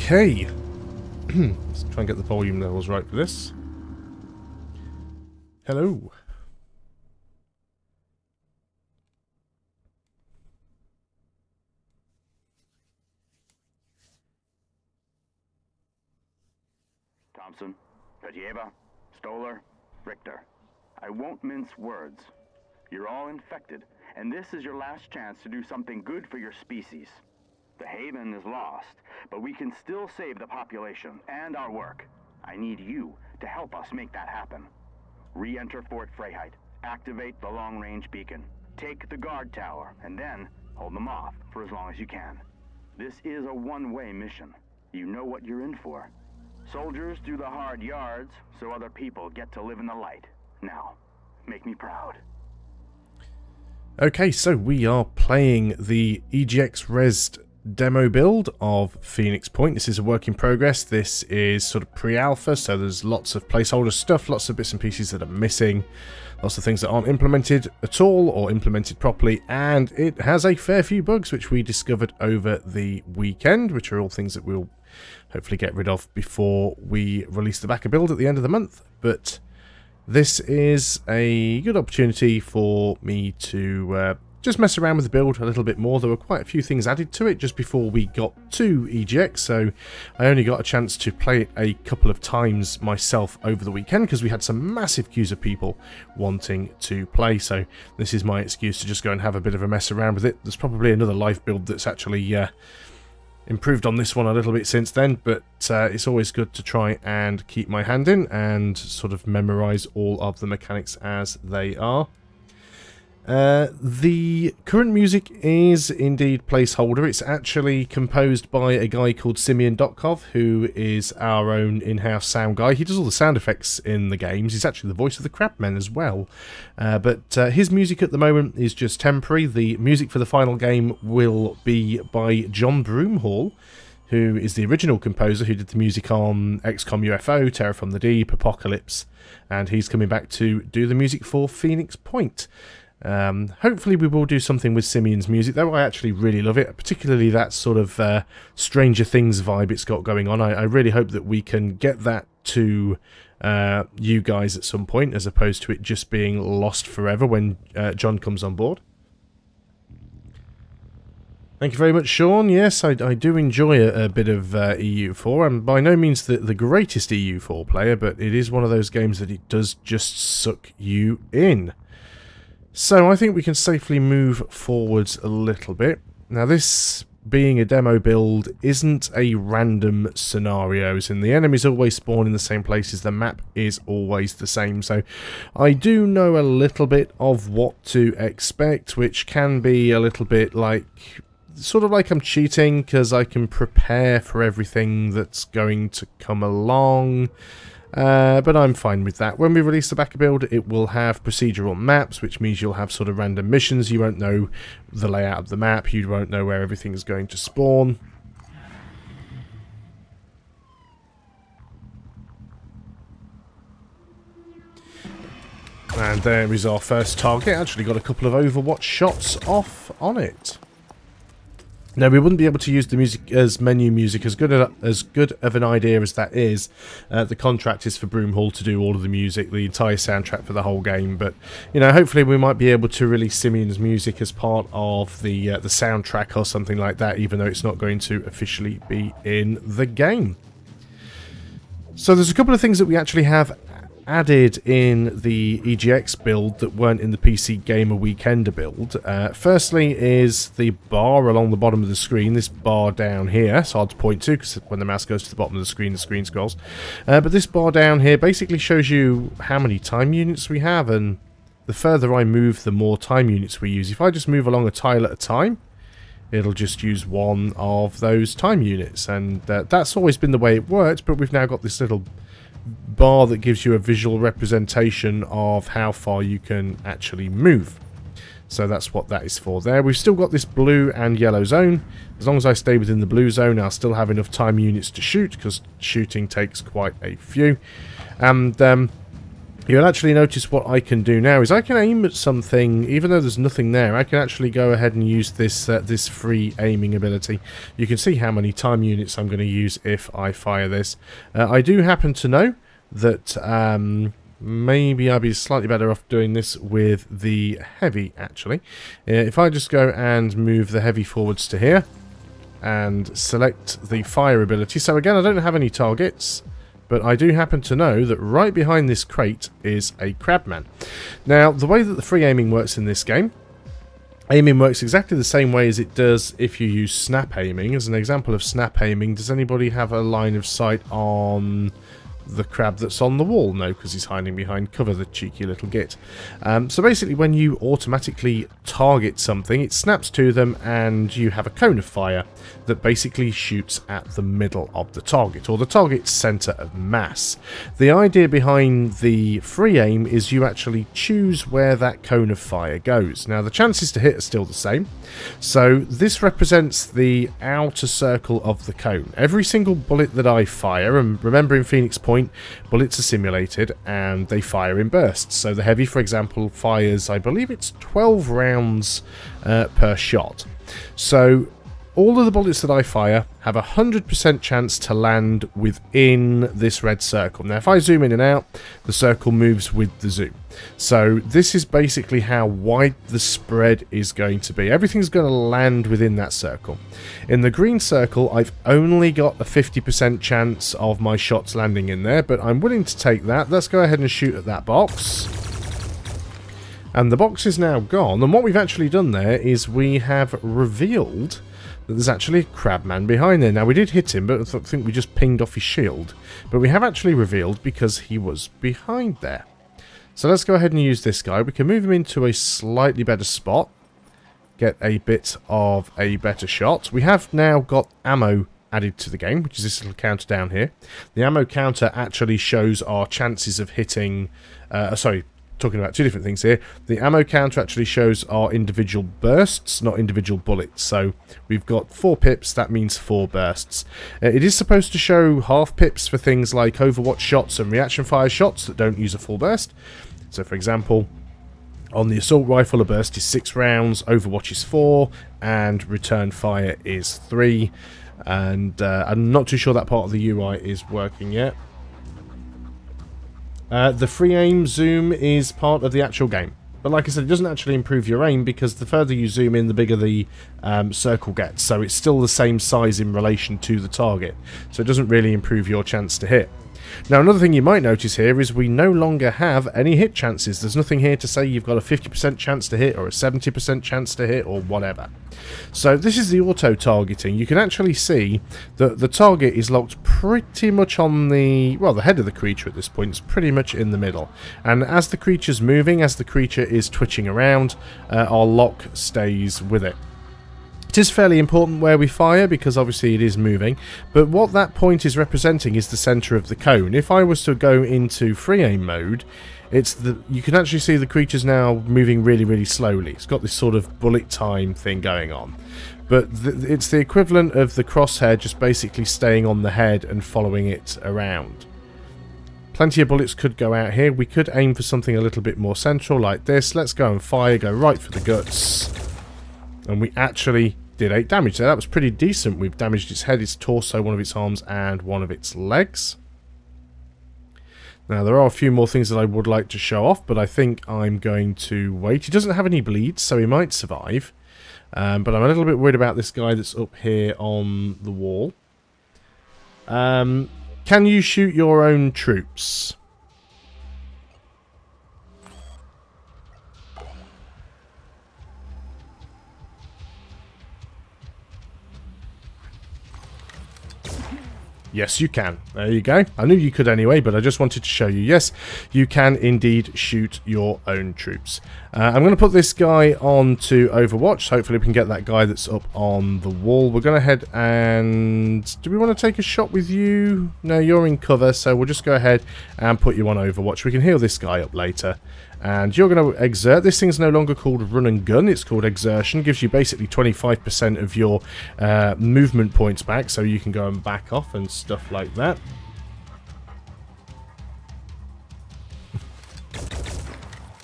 Okay. Let's try and get the volume levels right for this. Hello. Thompson, Ripjaw, Stoller, Richter. I won't mince words. You're all infected, and this is your last chance to do something good for your species. The Haven is lost, but we can still save the population and our work. I need you to help us make that happen. Re-enter Fort Freyheit, activate the long-range beacon, take the guard tower, and then hold them off for as long as you can. This is a one-way mission. You know what you're in for. Soldiers do the hard yards, so other people get to live in the light. Now, make me proud. Okay, so we are playing the EGX Rezzed demo build of Phoenix Point. This is a work in progress. This is sort of pre-alpha, so there's lots of placeholder stuff, lots of bits and pieces that are missing, lots of things that aren't implemented at all or implemented properly, and it has a fair few bugs which we discovered over the weekend, which are all things that we'll hopefully get rid of before we release the backer build at the end of the month. But this is a good opportunity for me to just mess around with the build a little bit more. There were quite a few things added to it just before we got to EGX, so I only got a chance to play it a couple of times myself over the weekend because we had some massive queues of people wanting to play, so this is my excuse to just go and have a bit of a mess around with it. There's probably another live build that's actually improved on this one a little bit since then, but it's always good to try and keep my hand in and sort of memorize all of the mechanics as they are. The current music is indeed placeholder. It's actually composed by a guy called Simeon Dotkov, who is our own in-house sound guy. He does all the sound effects in the games. He's actually the voice of the Crabmen as well. But his music at the moment is just temporary. The music for the final game will be by John Broomhall, who is the original composer who did the music on XCOM UFO, Terror from the Deep, Apocalypse, and he's coming back to do the music for Phoenix Point. Hopefully we will do something with Simeon's music, though I actually really love it, particularly that sort of Stranger Things vibe it's got going on. I really hope that we can get that to you guys at some point, as opposed to it just being lost forever when John comes on board. Thank you very much, Sean. Yes, I do enjoy a bit of EU4. I'm by no means the greatest EU4 player, but it is one of those games that it does just suck you in. So I think we can safely move forwards a little bit. Now, this being a demo build isn't a random scenarios, and the enemies always spawn in the same places. The map is always the same, so I do know a little bit of what to expect, which can be a little bit like, sort of like I'm cheating, because I can prepare for everything that's going to come along. But I'm fine with that. When we release the backer build, it will have procedural maps, which means you'll have sort of random missions. You won't know the layout of the map. You won't know where everything's going to spawn. And there is our first target. Actually got a couple of Overwatch shots off on it. Now, we wouldn't be able to use the music as menu music, as good of an idea as that is. The contract is for Broomhall to do all of the music, the entire soundtrack for the whole game. But, you know, hopefully we might be able to release Simeon's music as part of the soundtrack or something like that, even though it's not going to officially be in the game. So there's a couple of things that we actually have added in the EGX build that weren't in the PC Gamer Weekender build. Firstly is the bar along the bottom of the screen, this bar down here. It's hard to point to because when the mouse goes to the bottom of the screen scrolls. But this bar down here basically shows you how many time units we have, and the further I move, the more time units we use. If I just move along a tile at a time, it'll just use one of those time units, and that's always been the way it worked, but we've now got this little bar that gives you a visual representation of how far you can actually move. So that's what that is for there. We've still got this blue and yellow zone. As long as I stay within the blue zone, I'll still have enough time units to shoot, because shooting takes quite a few. And you'll actually notice what I can do now is I can aim at something, even though there's nothing there. I can actually go ahead and use this this free aiming ability. You can see how many time units I'm going to use if I fire this. I do happen to know that maybe I'd be slightly better off doing this with the heavy, actually. If I just go and move the heavy forwards to here and select the fire ability. So again, I don't have any targets, but I do happen to know that right behind this crate is a crabman. Now, the way that the free aiming works in this game, aiming works exactly the same way as it does if you use snap aiming. As an example of snap aiming, does anybody have a line of sight on the crab that's on the wall? No, because he's hiding behind cover, the cheeky little git. So basically, when you automatically target something, it snaps to them and you have a cone of fire that basically shoots at the middle of the target, or the target's center of mass. The idea behind the free aim is you actually choose where that cone of fire goes. Now, the chances to hit are still the same. So this represents the outer circle of the cone. Every single bullet that I fire, and remember in Phoenix Point, bullets are simulated and they fire in bursts. So the heavy, for example, fires, I believe it's 12 rounds per shot. So all of the bullets that I fire have a 100% chance to land within this red circle. Now, if I zoom in and out, the circle moves with the zoom. So this is basically how wide the spread is going to be. Everything's going to land within that circle. In the green circle, I've only got a 50% chance of my shots landing in there, but I'm willing to take that. Let's go ahead and shoot at that box. And the box is now gone, and what we've actually done there is we have revealed that there's actually a crabman behind there. Now, we did hit him, but I think we just pinged off his shield. But we have actually revealed because he was behind there. So let's go ahead and use this guy. We can move him into a slightly better spot, get a bit of a better shot. We have now got ammo added to the game, which is this little counter down here. The ammo counter actually shows our chances of hitting... talking about two different things here. The ammo counter actually shows our individual bursts, not individual bullets. So we've got 4 pips, that means 4 bursts. It is supposed to show half pips for things like Overwatch shots and reaction fire shots that don't use a full burst. So for example, on the assault rifle, a burst is 6 rounds, Overwatch is 4, and return fire is 3. And I'm not too sure that part of the UI is working yet. The free aim zoom is part of the actual game. But like I said, it doesn't actually improve your aim because the further you zoom in, the bigger the circle gets. So it's still the same size in relation to the target. So it doesn't really improve your chance to hit. Now, another thing you might notice here is we no longer have any hit chances. There's nothing here to say you've got a 50% chance to hit or a 70% chance to hit or whatever. So this is the auto-targeting. You can actually see that the target is locked pretty much on the, well, the head of the creature at this point. It's pretty much in the middle. And as the creature's moving, as the creature is twitching around, our lock stays with it. It is fairly important where we fire because obviously it is moving, but what that point is representing is the center of the cone. If I was to go into free aim mode, you can actually see the creature's now moving really, really slowly. It's got this sort of bullet time thing going on. But it's the equivalent of the crosshair just basically staying on the head and following it around. Plenty of bullets could go out here. We could aim for something a little bit more central like this. Let's go and fire, go right for the guts. And we actually did 8 damage there. That was pretty decent. We've damaged its head, its torso, one of its arms, and one of its legs. Now, there are a few more things that I would like to show off, but I think I'm going to wait. He doesn't have any bleeds, so he might survive. But I'm a little bit worried about this guy that's up here on the wall. Can you shoot your own troops? Yes, you can. There you go. I knew you could anyway, but I just wanted to show you. Yes, you can indeed shoot your own troops. I'm going to put this guy on to Overwatch. Hopefully we can get that guy that's up on the wall. We're going to head and... Do we want to take a shot with you? No, you're in cover, so we'll just go ahead and put you on Overwatch. We can heal this guy up later. And you're going to exert. This thing's no longer called run and gun, it's called exertion. Gives you basically 25% of your movement points back, so you can go and back off and stuff like that.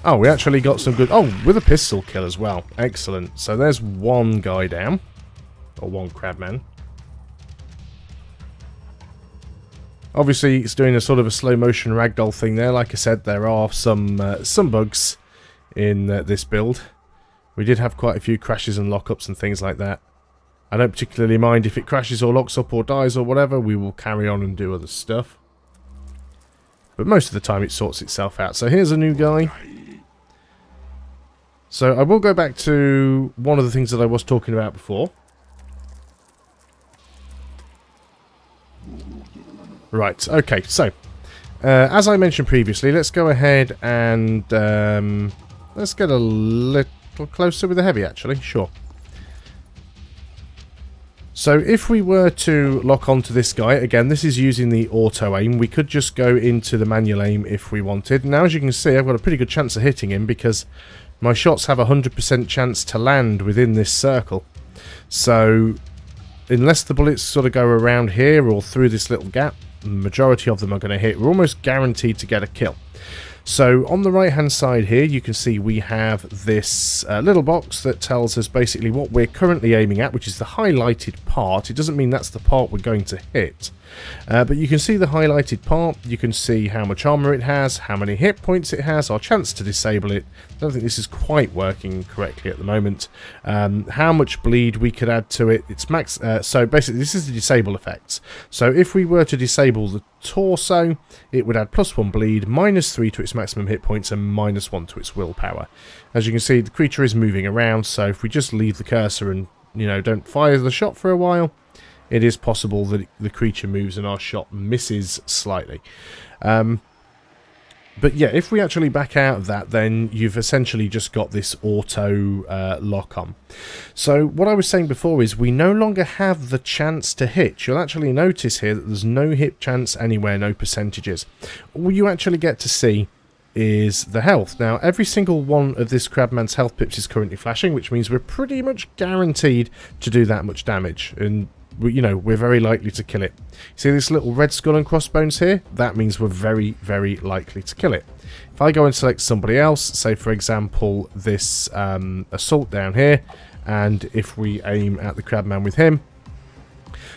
Oh, we actually got some good... Oh, with a pistol kill as well. Excellent. So there's one guy down. Or one crabman. Obviously, it's doing a sort of a slow motion ragdoll thing there. Like I said, there are some bugs in this build. We did have quite a few crashes and lockups and things like that. I don't particularly mind if it crashes or locks up or dies or whatever. We will carry on and do other stuff. But most of the time it sorts itself out. So here's a new guy. So I will go back to one of the things that I was talking about before. Right, okay, so as I mentioned previously, let's go ahead and let's get a little closer with the heavy, actually, sure. So if we were to lock onto this guy, again, this is using the auto aim. We could just go into the manual aim if we wanted. Now, as you can see, I've got a pretty good chance of hitting him because my shots have a 100% chance to land within this circle. So unless the bullets sort of go around here or through this little gap, the majority of them are going to hit. We're almost guaranteed to get a kill. So on the right hand side here you can see we have this little box that tells us basically what we're currently aiming at, which is the highlighted part. It doesn't mean that's the part we're going to hit, but you can see the highlighted part. You can see how much armor it has, how many hit points it has, our chance to disable it. I don't think this is quite working correctly at the moment. How much bleed we could add to it. It's max. So basically this is the disable effects. So if we were to disable the torso, it would add +1 bleed, -3 to its maximum hit points, and -1 to its willpower. As you can see, the creature is moving around, so if we just leave the cursor and, you know, don't fire the shot for a while, it is possible that the creature moves and our shot misses slightly. But yeah, if we actually back out of that, then you've essentially just got this auto lock on. So what I was saying before is we no longer have the chance to hit. You'll actually notice here that there's no hit chance anywhere, no percentages. All you actually get to see is the health. Now, every single one of this Crabman's health pips is currently flashing, which means we're pretty much guaranteed to do that much damage. And you know, we're very likely to kill it. See this little red skull and crossbones here? That means we're very, very likely to kill it. If I go and select somebody else, say for example this assault down here, and if we aim at the Crabman with him,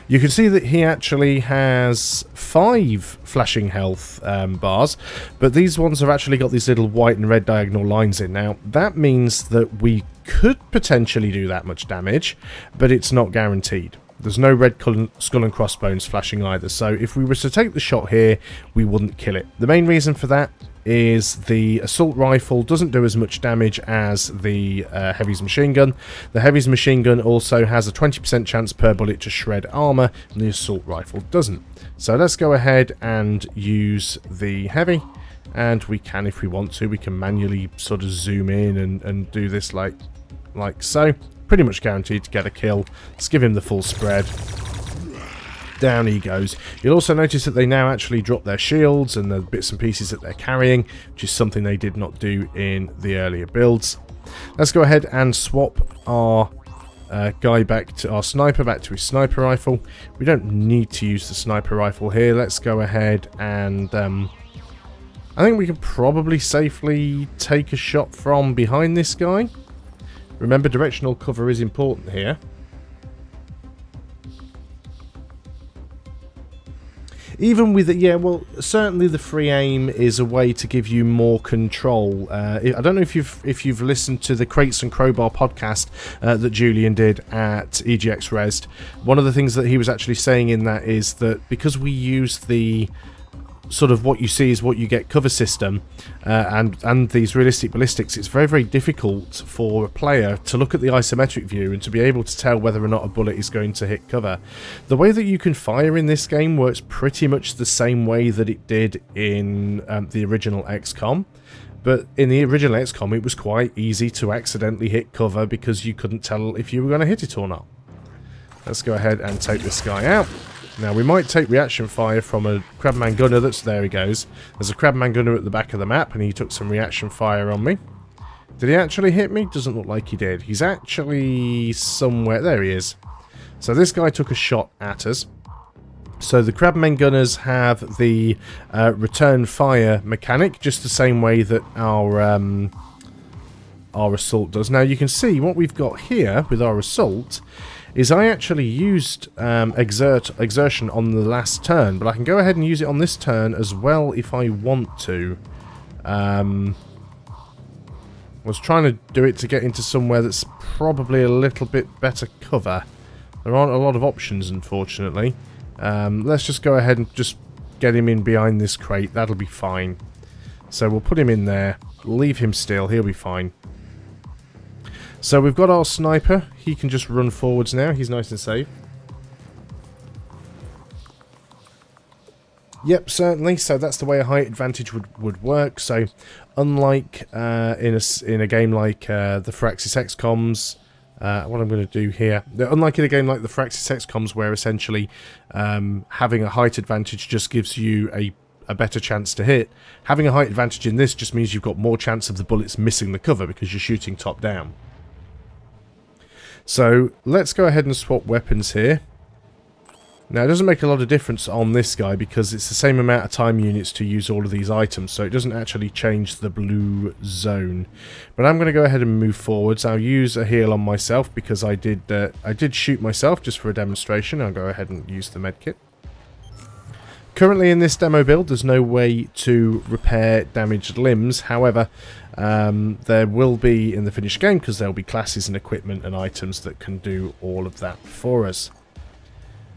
you can see that he actually has 5 flashing health bars, but these ones have actually got these little white and red diagonal lines in. Now, that means that we could potentially do that much damage, but it's not guaranteed. There's no red skull and crossbones flashing either, so if we were to take the shot here, we wouldn't kill it. The main reason for that is the assault rifle doesn't do as much damage as the heavy's machine gun. The heavy's machine gun also has a 20% chance per bullet to shred armor, and the assault rifle doesn't. So let's go ahead and use the heavy, and we can, if we want to, we can manually sort of zoom in and do this like so. Pretty much guaranteed to get a kill. Let's give him the full spread. Down he goes. You'll also notice that they now actually drop their shields and the bits and pieces that they're carrying, which is something they did not do in the earlier builds. Let's go ahead and swap our guy back to our sniper, back to his sniper rifle. We don't need to use the sniper rifle here. Let's go ahead and I think we can probably safely take a shot from behind this guy. Remember, directional cover is important here. Even with it, yeah, well, certainly the free aim is a way to give you more control. I don't know if you've listened to the Crates and Crowbar podcast that Julian did at EGX Rezzed. One of the things that he was actually saying in that is that because we use the sort of what you see is what you get cover system and these realistic ballistics, it's very, very difficult for a player to look at the isometric view and to be able to tell whether or not a bullet is going to hit cover. The way that you can fire in this game works pretty much the same way that it did in the original XCOM, but in the original XCOM it was quite easy to accidentally hit cover because you couldn't tell if you were going to hit it or not. Let's go ahead and take this guy out. Now, we might take reaction fire from a Crabman gunner that's... There he goes. There's a Crabman gunner at the back of the map, and he took some reaction fire on me. Did he actually hit me? Doesn't look like he did. He's actually somewhere... There he is. So this guy took a shot at us. So the crab main gunners have the return fire mechanic, just the same way that our assault does. Now you can see what we've got here with our assault is I actually used exertion on the last turn, but I can go ahead and use it on this turn as well if I want to. I was trying to do it to get into somewhere that's probably a little bit better cover. There aren't a lot of options, unfortunately. Let's just go ahead and just get him in behind this crate. That'll be fine. So we'll put him in there. Leave him still. He'll be fine. So we've got our sniper. He can just run forwards now. He's nice and safe. Yep, certainly. So that's the way a height advantage would work. So unlike in a game like the Firaxis XComs, what I'm going to do here, unlike in a game like the Firaxis XComs, where essentially having a height advantage just gives you a better chance to hit, having a height advantage in this just means you've got more chance of the bullets missing the cover because you're shooting top down. So let's go ahead and swap weapons here. Now it doesn't make a lot of difference on this guy because it's the same amount of time units to use all of these items, so it doesn't actually change the blue zone. But I'm going to go ahead and move forwards. I'll use a heal on myself because I did shoot myself just for a demonstration. I'll go ahead and use the medkit. Currently in this demo build there's no way to repair damaged limbs, however there will be in the finished game because there will be classes and equipment and items that can do all of that for us.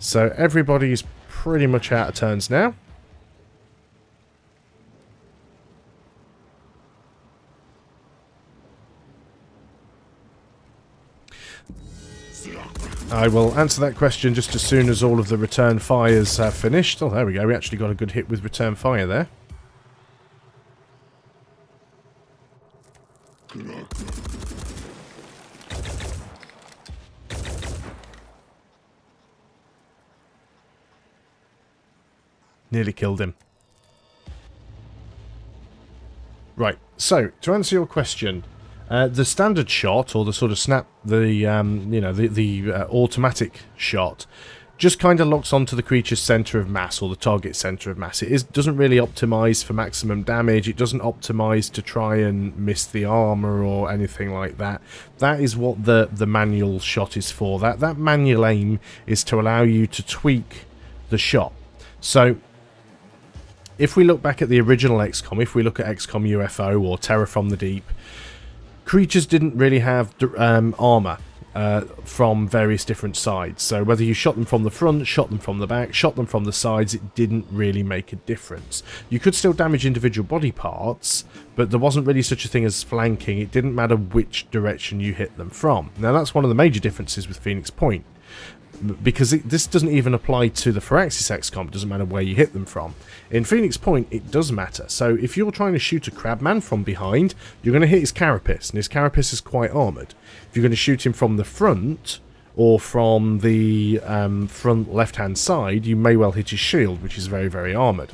So everybody's pretty much out of turns now. I will answer that question just as soon as all of the return fires have finished. Oh, there we go. We actually got a good hit with return fire there. Nearly killed him. Right, so to answer your question, the standard shot, or the sort of automatic shot, just kind of locks onto the creature's center of mass, or the target center of mass. It doesn't really optimize for maximum damage. It doesn't optimize to try and miss the armor or anything like that. That is what the manual shot is for. That manual aim is to allow you to tweak the shot. So if we look back at the original XCOM, if we look at XCOM UFO or Terror from the Deep, creatures didn't really have armor from various different sides. So whether you shot them from the front, shot them from the back, shot them from the sides, it didn't really make a difference. You could still damage individual body parts, but there wasn't really such a thing as flanking. It didn't matter which direction you hit them from. Now that's one of the major differences with Phoenix Point, because this doesn't even apply to the Firaxis XCOM. It doesn't matter where you hit them from. In Phoenix Point, it does matter. So if you're trying to shoot a crabman from behind, you're going to hit his carapace, and his carapace is quite armoured. If you're going to shoot him from the front, or from the front left-hand side, you may well hit his shield, which is very, very armoured.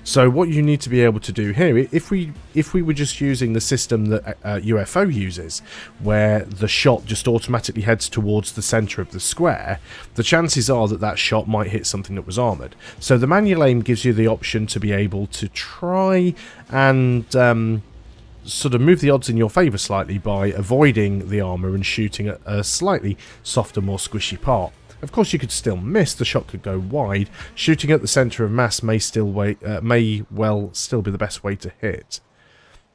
So what you need to be able to do here, if we were just using the system that UFO uses, where the shot just automatically heads towards the centre of the square, the chances are that that shot might hit something that was armoured. So the manual aim gives you the option to be able to try and sort of move the odds in your favour slightly by avoiding the armour and shooting at a slightly softer, more squishy part. Of course, you could still miss. The shot could go wide. Shooting at the centre of mass may well still be the best way to hit.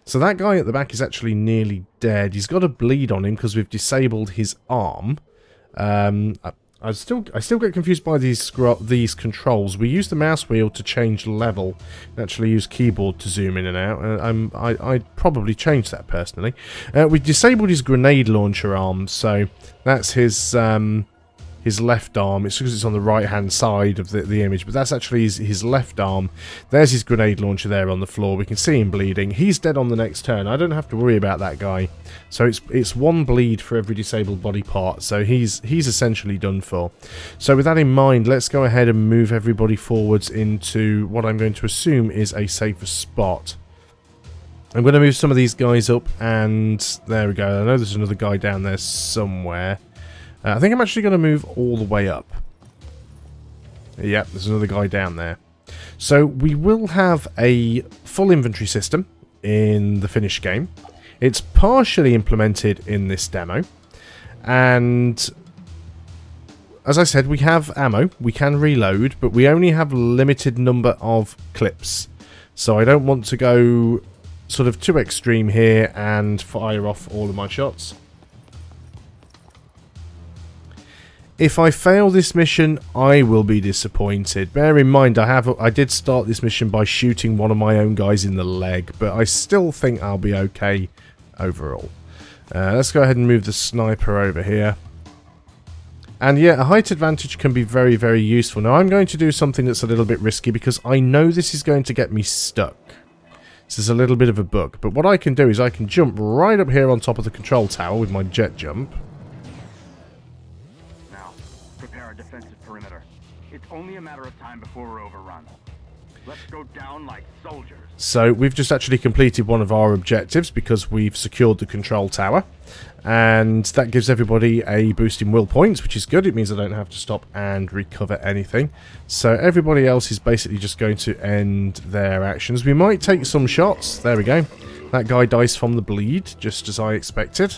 So that guy at the back is actually nearly dead. He's got a bleed on him because we've disabled his arm. I still get confused by these controls. We use the mouse wheel to change level, and actually use keyboard to zoom in and out. I'd probably change that personally. We disabled his grenade launcher arm, so that's his left arm. It's because it's on the right hand side of the image, but that's actually his left arm. There's his grenade launcher there on the floor. We can see him bleeding. He's dead on the next turn. I don't have to worry about that guy. So it's one bleed for every disabled body part, so he's essentially done for. So with that in mind, let's go ahead and move everybody forwards into what I'm going to assume is a safer spot. I'm going to move some of these guys up, and there we go. I know there's another guy down there somewhere. I think I'm actually going to move all the way up. Yep, there's another guy down there. So we will have a full inventory system in the finished game. It's partially implemented in this demo. And as I said, we have ammo. We can reload, but we only have a limited number of clips. So I don't want to go sort of too extreme here and fire off all of my shots. If I fail this mission, I will be disappointed. Bear in mind, I did start this mission by shooting one of my own guys in the leg, but I still think I'll be okay overall. Let's go ahead and move the sniper over here. And yeah, a height advantage can be very, very useful. Now, I'm going to do something that's a little bit risky because I know this is going to get me stuck. This is a little bit of a bug. But what I can do is I can jump right up here on top of the control tower with my jet jump. Defensive perimeter. It's only a matter of time before we're overrun. Let's go down like soldiers. So we've just actually completed one of our objectives because we've secured the control tower, and that gives everybody a boost in will points, which is good. It means I don't have to stop and recover anything. So everybody else is basically just going to end their actions. We might take some shots. There we go. That guy dies from the bleed, just as I expected.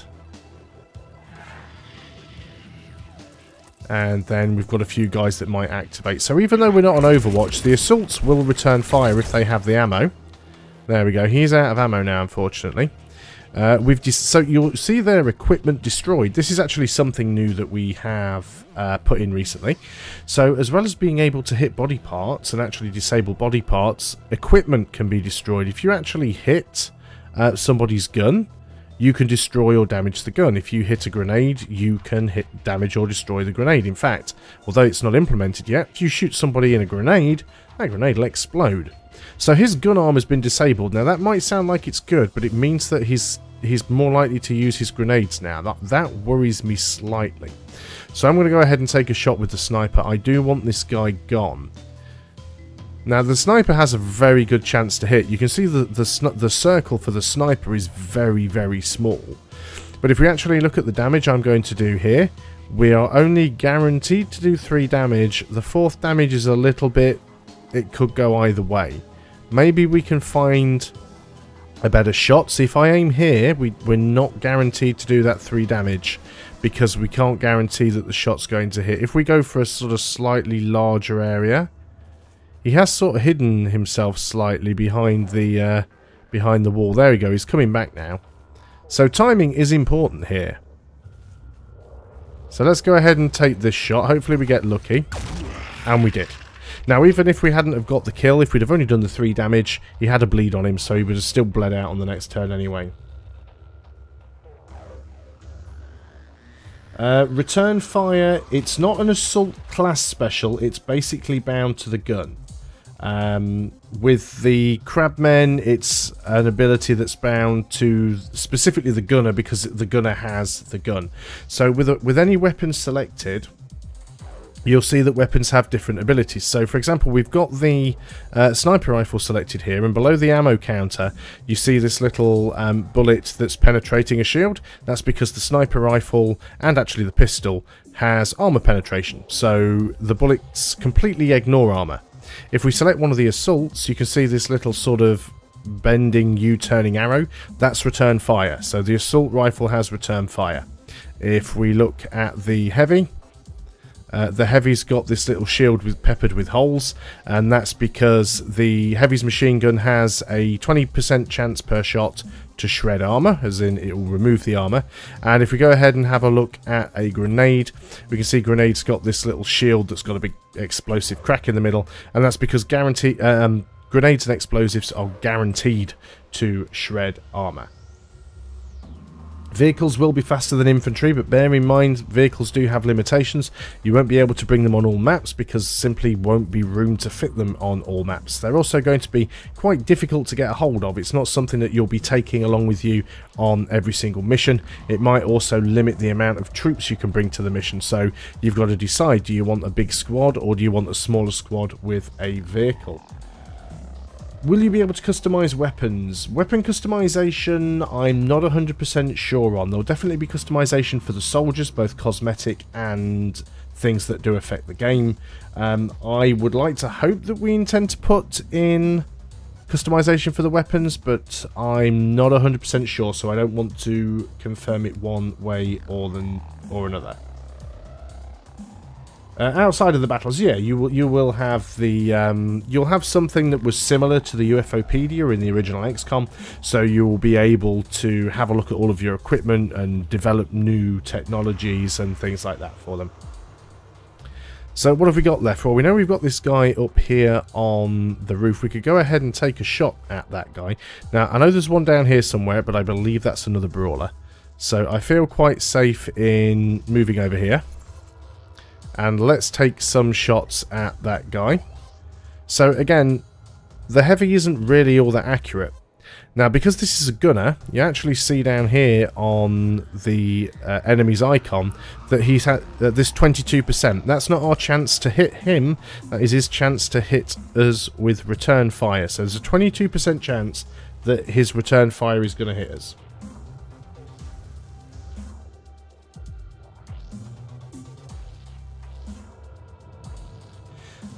And then we've got a few guys that might activate. So even though we're not on Overwatch, the assaults will return fire if they have the ammo. There we go. He's out of ammo now, unfortunately. So you'll see their equipment destroyed. This is actually something new that we have put in recently. So as well as being able to hit body parts and actually disable body parts, equipment can be destroyed. If you actually hit somebody's gun, you can destroy or damage the gun. If you hit a grenade, you can damage or destroy the grenade. In fact, although it's not implemented yet, if you shoot somebody in a grenade, that grenade will explode. So his gun arm has been disabled. Now that might sound like it's good, but it means that he's more likely to use his grenades now. That worries me slightly. So I'm going to go ahead and take a shot with the sniper. I do want this guy gone. Now the sniper has a very good chance to hit. You can see the circle for the sniper is very, very small. But if we actually look at the damage I'm going to do here, we are only guaranteed to do 3 damage. The 4th damage is a little bit... it could go either way. Maybe we can find a better shot. See, if I aim here, we're not guaranteed to do that 3 damage because we can't guarantee that the shot's going to hit. If we go for a sort of slightly larger area... he has sort of hidden himself slightly behind the wall. There we go. He's coming back now. So timing is important here. So let's go ahead and take this shot. Hopefully we get lucky. And we did. Now, even if we hadn't have got the kill, if we'd have only done the 3 damage, he had a bleed on him, so he would have still bled out on the next turn anyway. Return fire. It's not an assault class special. It's basically bound to the gun. With the Crabmen, it's an ability that's bound to specifically the gunner because the gunner has the gun. So with any weapon selected, you'll see that weapons have different abilities. So for example, we've got the sniper rifle selected here, and below the ammo counter you see this little bullet that's penetrating a shield. That's because the sniper rifle and actually the pistol has armor penetration, so the bullets completely ignore armor. If we select one of the assaults, you can see this little sort of bending U-turning arrow. That's return fire. So the assault rifle has return fire. If we look at the heavy, the heavy's got this little shield peppered with holes, and that's because the heavy's machine gun has a 20% chance per shot to shred armor, as in it will remove the armor. And if we go ahead and have a look at a grenade, we can see grenade's got this little shield that's got a big explosive crack in the middle, and that's because grenades and explosives are guaranteed to shred armor. Vehicles will be faster than infantry, but bear in mind vehicles do have limitations. You won't be able to bring them on all maps because simply won't be room to fit them on all maps. They're also going to be quite difficult to get a hold of. It's not something that you'll be taking along with you on every single mission. It might also limit the amount of troops you can bring to the mission, so you've got to decide, do you want a big squad or do you want a smaller squad with a vehicle? Will you be able to customize weapons? Weapon customization, I'm not 100% sure on. There'll definitely be customization for the soldiers, both cosmetic and things that do affect the game. I would like to hope that we intend to put in customization for the weapons, but I'm not 100% sure, so I don't want to confirm it one way or another. Outside of the battles, yeah, you will have the you'll have something that was similar to the UFOpedia in the original XCOM, so you will be able to have a look at all of your equipment and develop new technologies and things like that for them. So what have we got left? Well, we know we've got this guy up here on the roof. We could go ahead and take a shot at that guy. Now, I know there's one down here somewhere, but I believe that's another brawler. So I feel quite safe in moving over here. And let's take some shots at that guy. So again, the heavy isn't really all that accurate. Now, because this is a gunner, you actually see down here on the enemy's icon that he's had this 22%. That's not our chance to hit him, that is his chance to hit us with return fire. So there's a 22% chance that his return fire is going to hit us.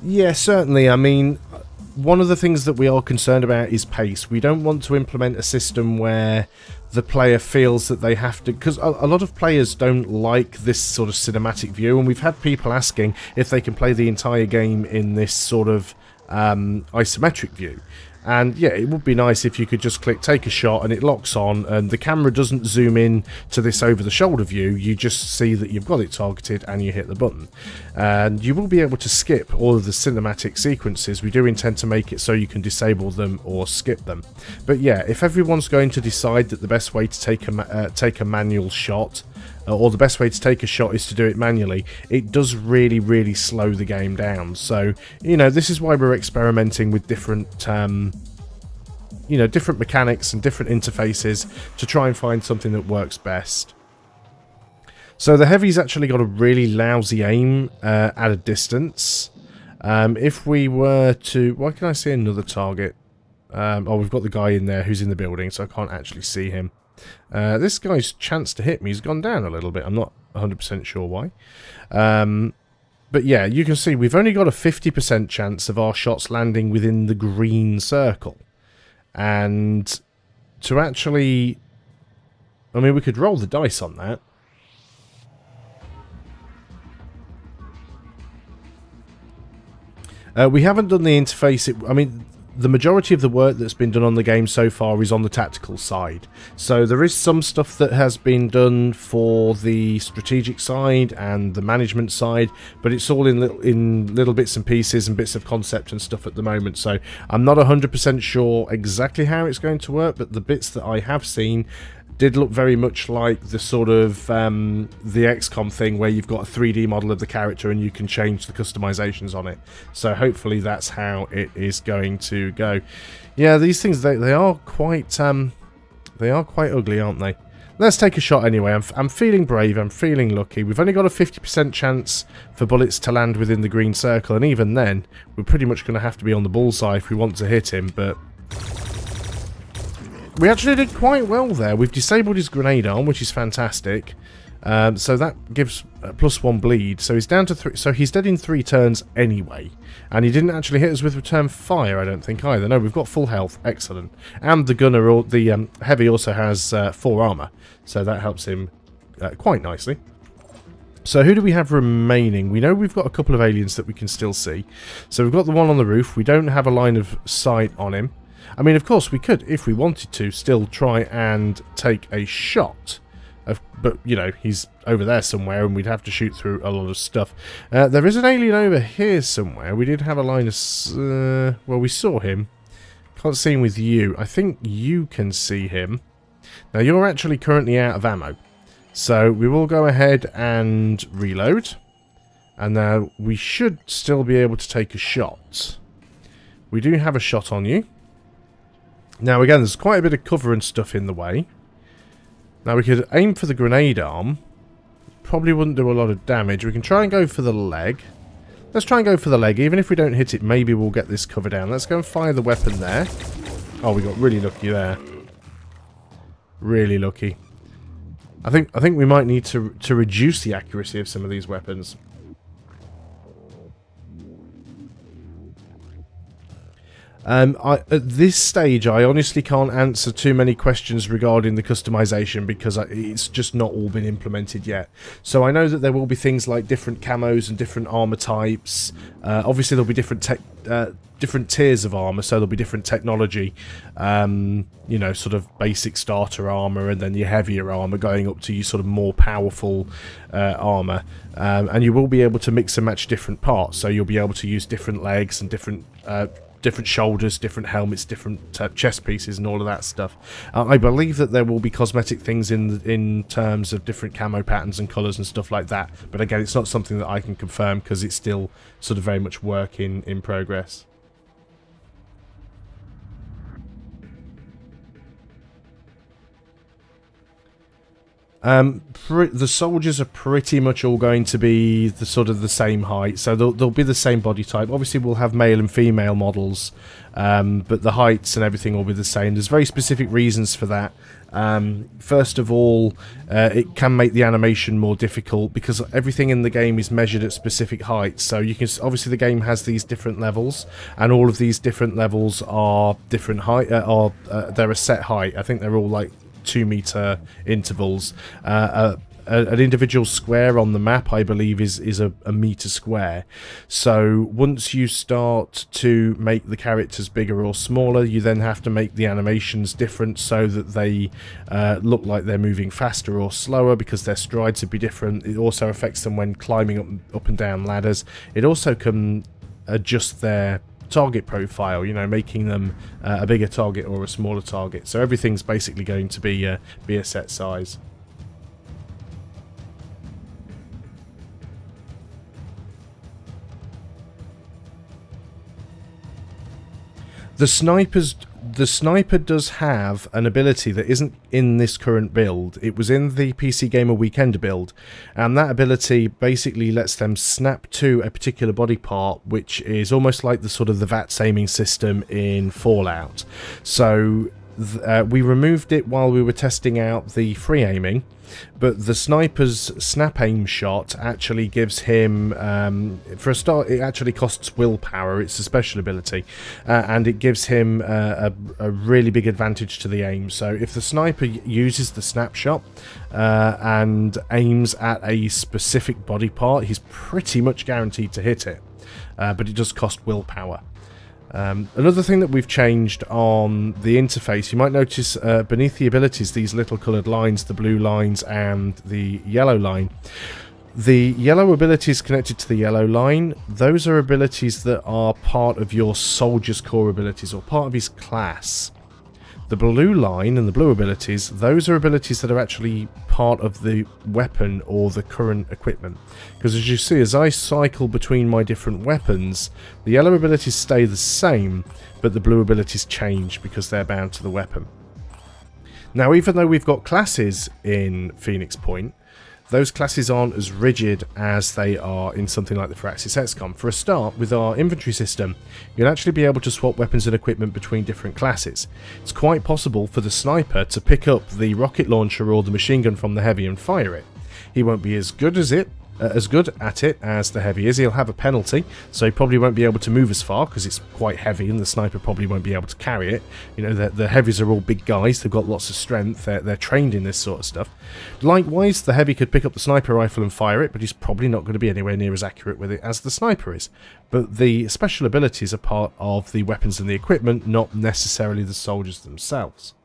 Yeah, certainly. I mean, one of the things that we are concerned about is pace. We don't want to implement a system where the player feels that they have to... Because a lot of players don't like this sort of cinematic view, and we've had people asking if they can play the entire game in this sort of isometric view. And yeah, it would be nice if you could just click take a shot and it locks on and the camera doesn't zoom in to this over the shoulder view. You just see that you've got it targeted and you hit the button. And you will be able to skip all of the cinematic sequences. We do intend to make it so you can disable them or skip them. But yeah, if everyone's going to decide that the best way to take a manual shot, or the best way to take a shot is to do it manually, it does really slow the game down. So, you know, this is why we're experimenting with different, you know, different mechanics and different interfaces to try and find something that works best. So the Heavy's actually got a really lousy aim at a distance. If we were to... Why can I see another target? Oh, we've got the guy in there who's in the building, so I can't actually see him. This guy's chance to hit me has gone down a little bit. I'm not 100% sure why. But yeah, you can see we've only got a 50% chance of our shots landing within the green circle. And to actually... I mean, we could roll the dice on that. We haven't done the interface... I mean... The majority of the work that's been done on the game so far is on the tactical side. So there is some stuff that has been done for the strategic side and the management side, but it's all in little bits and pieces and bits of concept and stuff at the moment. So I'm not 100% sure exactly how it's going to work, but the bits that I have seen did look very much like the sort of the XCOM thing where you've got a 3D model of the character and you can change the customizations on it. So hopefully that's how it is going to go. Yeah, these things they are quite ugly, aren't they? Let's take a shot anyway. I'm feeling brave. I'm feeling lucky. We've only got a 50% chance for bullets to land within the green circle, and even then, we're pretty much going to have to be on the bullseye if we want to hit him. But we actually did quite well there. We've disabled his grenade arm, which is fantastic. So that gives +1 bleed. So he's down to 3. So he's dead in 3 turns anyway. And he didn't actually hit us with return fire, I don't think either. No, we've got full health. Excellent. And the gunner, or the Heavy, also has 4 armor. So that helps him quite nicely. So who do we have remaining? We know we've got a couple of aliens that we can still see. So we've got the one on the roof. We don't have a line of sight on him. I mean, of course, we could, if we wanted to, still try and take a shot. But, you know, he's over there somewhere, and we'd have to shoot through a lot of stuff. There is an alien over here somewhere. We did have a line of... well, we saw him. Can't see him with you. I think you can see him. Now, you're actually currently out of ammo. So, we will go ahead and reload. And now, we should still be able to take a shot. We do have a shot on you. Now again, there's quite a bit of cover and stuff in the way. Now we could aim for the grenade arm. Probably wouldn't do a lot of damage. We can try and go for the leg. Let's try and go for the leg. Even if we don't hit it, maybe we'll get this cover down. Let's go and fire the weapon there. Oh, we got really lucky there. Really lucky. I think we might need to reduce the accuracy of some of these weapons. At this stage, I honestly can't answer too many questions regarding the customization because it's just not all been implemented yet. So I know that there will be things like different camos and different armor types. Obviously, there'll be different tiers of armor, so there'll be different technology. You know, sort of basic starter armor, and then your heavier armor going up to your sort of more powerful armor. And you will be able to mix and match different parts. So you'll be able to use different legs and different shoulders, different helmets, different chest pieces, and all of that stuff. I believe that there will be cosmetic things in terms of different camo patterns and colours and stuff like that. But again, it's not something that I can confirm because it's still sort of very much work in progress. The soldiers are pretty much all going to be the sort of the same height, so they'll be the same body type. Obviously, we'll have male and female models, but the heights and everything will be the same. There's very specific reasons for that. First of all, it can make the animation more difficult because everything in the game is measured at specific heights. So you can obviously the game has these different levels, and all of these different levels are different height. They're a set height. I think they're all like 2-meter intervals. An individual square on the map, I believe, is a meter square. So once you start to make the characters bigger or smaller, you then have to make the animations different so that they look like they're moving faster or slower, because their strides would be different. It also affects them when climbing up and down ladders. It also can adjust their target profile, you know, making them a bigger target or a smaller target. So everything's basically going to be a set size. The sniper does have an ability that isn't in this current build. It was in the PC Gamer Weekend build, and that ability basically lets them snap to a particular body part, which is almost like the sort of the VATS aiming system in Fallout. So we removed it while we were testing out the free aiming, but the sniper's snap aim shot actually gives him, for a start, it actually costs willpower. It's a special ability, and it gives him a really big advantage to the aim. So if the sniper uses the snapshot and aims at a specific body part, he's pretty much guaranteed to hit it, but it does cost willpower. Another thing that we've changed on the interface, you might notice beneath the abilities these little coloured lines, the blue lines and the yellow line. The yellow abilities connected to the yellow line, those are abilities that are part of your soldier's core abilities or part of his class. The blue line and the blue abilities, those are abilities that are actually part of the weapon or the current equipment. Because as you see, as I cycle between my different weapons, the yellow abilities stay the same, but the blue abilities change because they're bound to the weapon. Now, even though we've got classes in Phoenix Point, those classes aren't as rigid as they are in something like the Firaxis XCOM. For a start, with our inventory system, you'll actually be able to swap weapons and equipment between different classes. It's quite possible for the sniper to pick up the rocket launcher or the machine gun from the heavy and fire it. He won't be as good at it as the heavy is. He'll have a penalty, so he probably won't be able to move as far because it's quite heavy, and the sniper probably won't be able to carry it. You know, the heavies are all big guys. They've got lots of strength. They're trained in this sort of stuff. Likewise, the heavy could pick up the sniper rifle and fire it, but he's probably not going to be anywhere near as accurate with it as the sniper is. But the special abilities are part of the weapons and the equipment, not necessarily the soldiers themselves.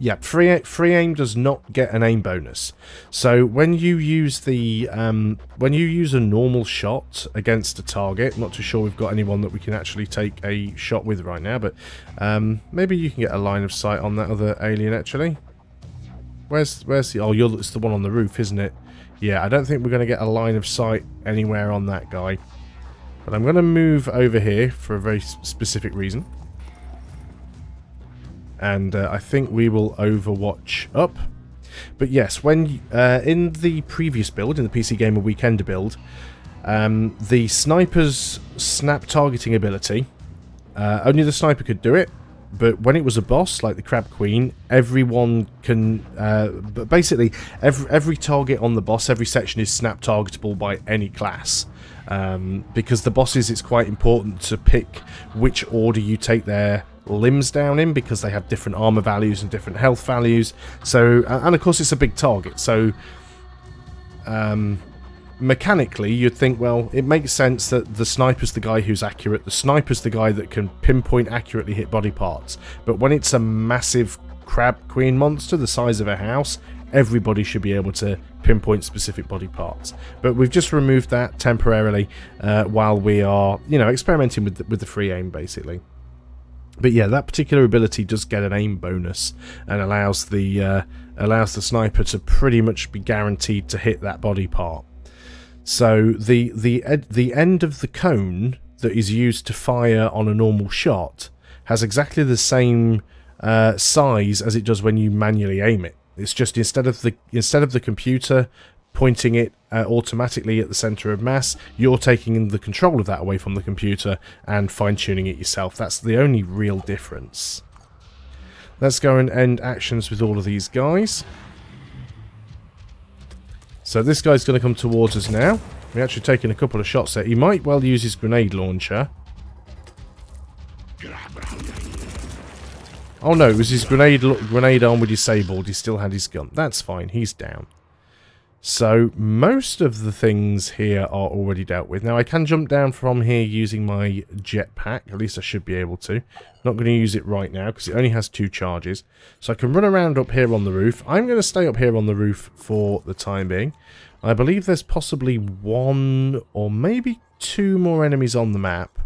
Yeah, free aim does not get an aim bonus. So when you use the when you use a normal shot against a target, I'm not too sure we've got anyone that we can actually take a shot with right now, but maybe you can get a line of sight on that other alien actually. Where's the? Oh, it's the one on the roof, isn't it? Yeah, I don't think we're going to get a line of sight anywhere on that guy. But I'm going to move over here for a very specific reason. And I think we will overwatch up. But yes, when in the previous build, in the PC Gamer Weekend build, the sniper's snap targeting ability, only the sniper could do it. but when it was a boss like the Crab Queen, everyone can basically every target on the boss, every section is snap targetable by any class. Because the bosses, it's quite important to pick which order you take their limbs down in, because they have different armor values and different health values. So, and of course it's a big target, so mechanically you'd think, well, it makes sense that the sniper's the guy who's accurate, the sniper's the guy that can pinpoint accurately hit body parts. But when it's a massive Crab Queen monster the size of a house, everybody should be able to pinpoint specific body parts. But we've just removed that temporarily while we are, you know, experimenting with the free aim, basically. But yeah, that particular ability does get an aim bonus and allows the sniper to pretty much be guaranteed to hit that body part. So the end of the cone that is used to fire on a normal shot has exactly the same size as it does when you manually aim it. It's just instead of the computer pointing it automatically at the center of mass, you're taking the control of that away from the computer and fine-tuning it yourself. That's the only real difference. Let's go and end actions with all of these guys. So this guy's going to come towards us now. We're actually taking a couple of shots there. He might well use his grenade launcher. Oh no, it was his grenade arm with disabled. He still had his gun. That's fine, he's down. So most of the things here are already dealt with. Now I can jump down from here using my jetpack. At least I should be able to. Not going to use it right now because it only has 2 charges. So I can run around up here on the roof. I'm going to stay up here on the roof for the time being. I believe there's possibly 1 or maybe 2 more enemies on the map.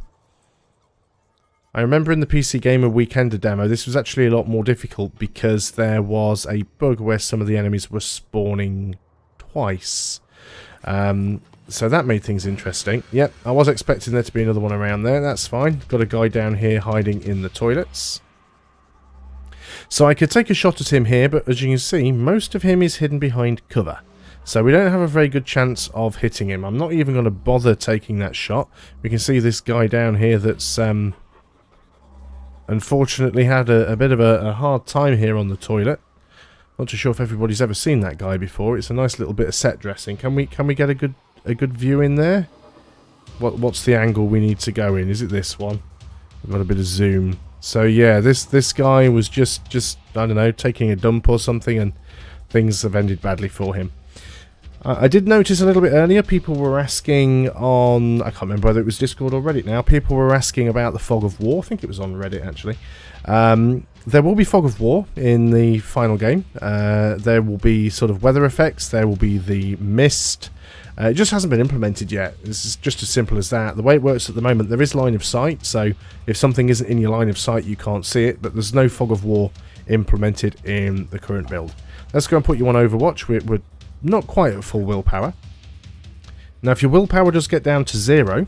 I remember in the PC Gamer Weekender demo, this was actually a lot more difficult because there was a bug where some of the enemies were spawning twice. So that made things interesting. Yep, I was expecting there to be another one around there. That's fine. Got a guy down here hiding in the toilets. So I could take a shot at him here, but as you can see, most of him is hidden behind cover. So we don't have a very good chance of hitting him. I'm not even going to bother taking that shot. We can see this guy down here that's unfortunately had a bit of a hard time here on the toilet. Not too sure if everybody's ever seen that guy before. It's a nice little bit of set dressing. Can we get a good view in there? What's the angle we need to go in? Is it this one? We've got a bit of zoom. So yeah, this guy was just I don't know, taking a dump or something, and things have ended badly for him. I did notice a little bit earlier, people were asking on, I can't remember whether it was Discord or Reddit now, people were asking about the Fog of War. I think it was on Reddit actually. There will be Fog of War in the final game. There will be sort of weather effects, there will be the mist. It just hasn't been implemented yet. This is just as simple as that. The way it works at the moment, there is line of sight, so if something isn't in your line of sight you can't see it, but there's no Fog of War implemented in the current build. Let's go and put you on Overwatch. We're not quite at full willpower. Now if your willpower does get down to 0,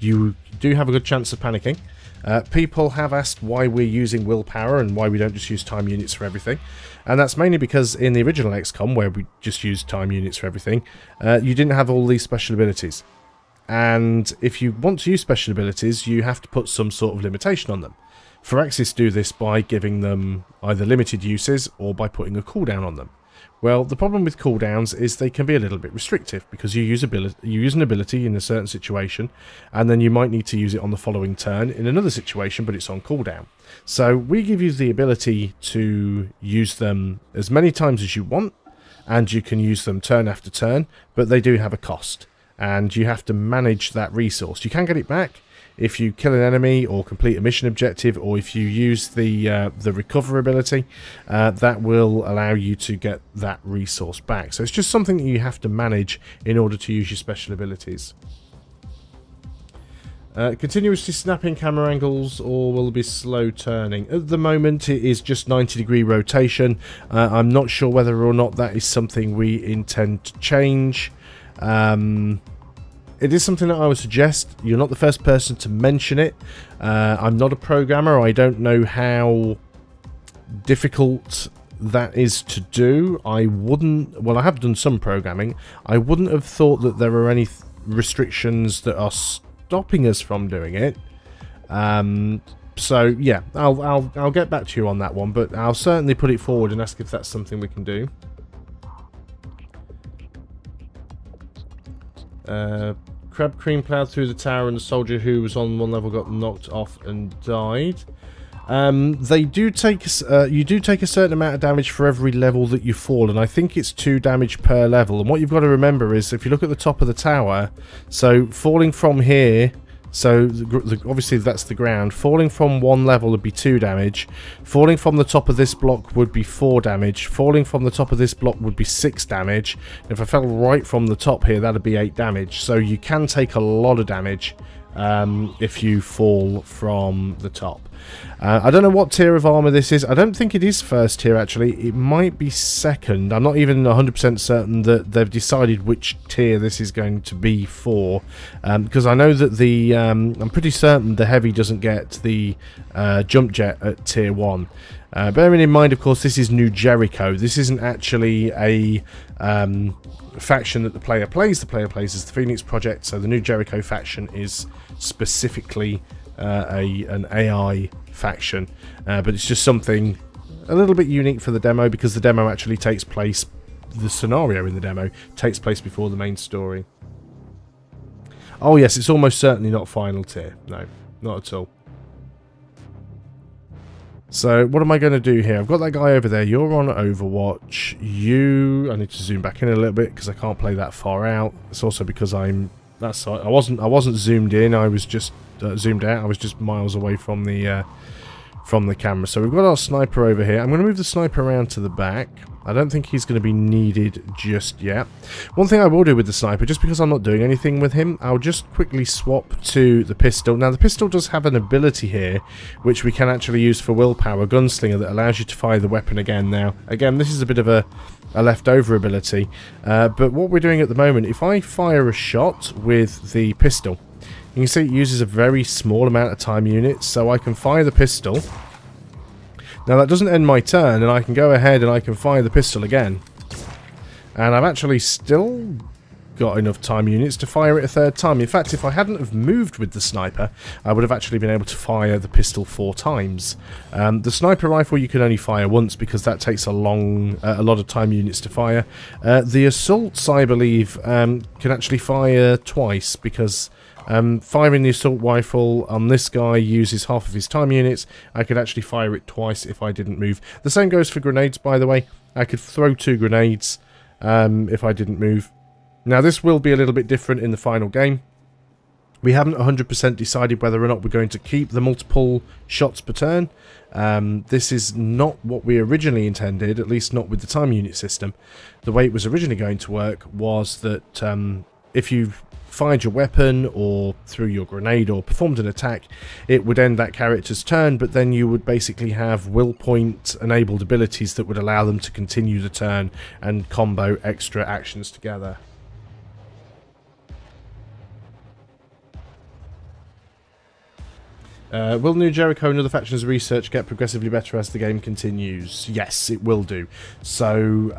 you do have a good chance of panicking. People have asked why we're using willpower and why we don't just use time units for everything. And that's mainly because in the original XCOM, where we just used time units for everything, you didn't have all these special abilities. And if you want to use special abilities, you have to put some sort of limitation on them. Firaxis do this by giving them either limited uses or by putting a cooldown on them. Well, the problem with cooldowns is they can be a little bit restrictive because you use an ability in a certain situation and then you might need to use it on the following turn in another situation, but it's on cooldown. So we give you the ability to use them as many times as you want, and you can use them turn after turn, but they do have a cost and you have to manage that resource. You can get it back if you kill an enemy or complete a mission objective, or if you use the recover ability, that will allow you to get that resource back. So it's just something that you have to manage in order to use your special abilities. Continuously snapping camera angles, or will be slow turning? At the moment it is just 90-degree rotation. I'm not sure whether or not that is something we intend to change. It is something that I would suggest. You're not the first person to mention it. I'm not a programmer. I don't know how difficult that is to do. I wouldn't... Well, I have done some programming. I wouldn't have thought that there are any restrictions that are stopping us from doing it. So yeah, I'll get back to you on that one, but I'll certainly put it forward and ask if that's something we can do. Crab cream plowed through the tower and the soldier who was on one level got knocked off and died. They do take you do take a certain amount of damage for every level that you fall, and I think it's 2 damage per level. And what you've got to remember is, if you look at the top of the tower, so falling from here, so obviously that's the ground. Falling from one level would be 2 damage. Falling from the top of this block would be 4 damage. Falling from the top of this block would be 6 damage. If I fell right from the top here, that'd be 8 damage. So you can take a lot of damage if you fall from the top. I don't know what tier of armor this is. I don't think it is first tier, actually. It might be second. I'm not even 100% certain that they've decided which tier this is going to be for, because I know that the I'm pretty certain the heavy doesn't get the jump jet at tier 1. Bearing in mind, of course, this is New Jericho. This isn't actually a faction that the player plays. The player plays as the Phoenix Project, so the New Jericho faction is specifically an AI faction, but it's just something a little bit unique for the demo, because the demo actually takes place, the scenario in the demo takes place before the main story. Oh yes, it's almost certainly not final tier. No, not at all. So what am I going to do here? I've got that guy over there. You're on Overwatch. I need to zoom back in a little bit because I can't play that far out. It's also because I wasn't zoomed in. I was just zoomed out. I was just miles away from the camera. So we've got our sniper over here. I'm going to move the sniper around to the back. I don't think he's going to be needed just yet. One thing I will do with the sniper, just because I'm not doing anything with him, I'll just quickly swap to the pistol. Now, the pistol does have an ability here, which we can actually use for Willpower, Gunslinger, that allows you to fire the weapon again. Now, again, this is a bit of a leftover ability, but what we're doing at the moment, if I fire a shot with the pistol, you can see it uses a very small amount of time units, so I can fire the pistol. Now that doesn't end my turn, and I can go ahead and I can fire the pistol again. And I've actually still got enough time units to fire it a third time. In fact, if I hadn't have moved with the sniper, I would have actually been able to fire the pistol 4 times. The sniper rifle you can only fire once because that takes a lot of time units to fire. The assaults, I believe, can actually fire twice, because firing the assault rifle on this guy uses half of his time units. I could actually fire it twice if I didn't move. The same goes for grenades, by the way. I could throw 2 grenades if I didn't move. Now, this will be a little bit different in the final game. We haven't 100% decided whether or not we're going to keep the multiple shots per turn. This is not what we originally intended, at least not with the time unit system. The way it was originally going to work was that if you fired your weapon or threw your grenade or performed an attack, it would end that character's turn, but then you would basically have will point enabled abilities that would allow them to continue the turn and combo extra actions together. Will New Jericho and other factions' research get progressively better as the game continues? Yes, it will do. So,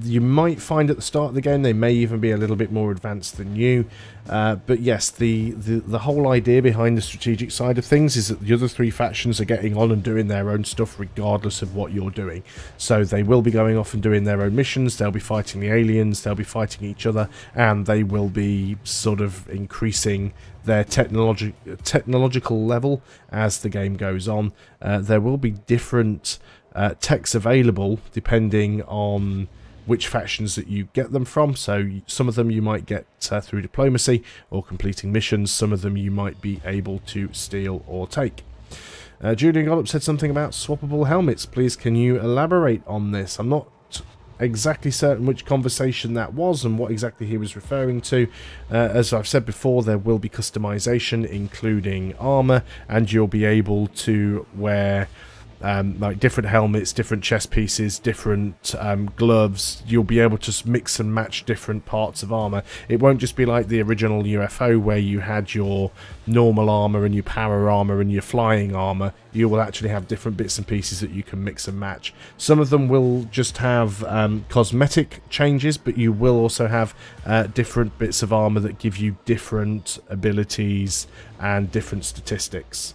you might find at the start of the game they may even be a little bit more advanced than you. But yes, the whole idea behind the strategic side of things is that the other 3 factions are getting on and doing their own stuff regardless of what you're doing. So they will be going off and doing their own missions, they'll be fighting the aliens, they'll be fighting each other, and they will be sort of increasing their technological level as the game goes on. There will be different techs available depending on which factions that you get them from. So some of them you might get through diplomacy or completing missions. Some of them you might be able to steal or take. Julian Gollop said something about swappable helmets. Please, can you elaborate on this? I'm not exactly certain which conversation that was and what exactly he was referring to. As I've said before, there will be customization, including armor, and you'll be able to wear like different helmets, different chest pieces, different gloves. You'll be able to mix and match different parts of armor. It won't just be like the original UFO where you had your normal armor and your power armor and your flying armor. You will actually have different bits and pieces that you can mix and match. Some of them will just have cosmetic changes, but you will also have different bits of armor that give you different abilities and different statistics.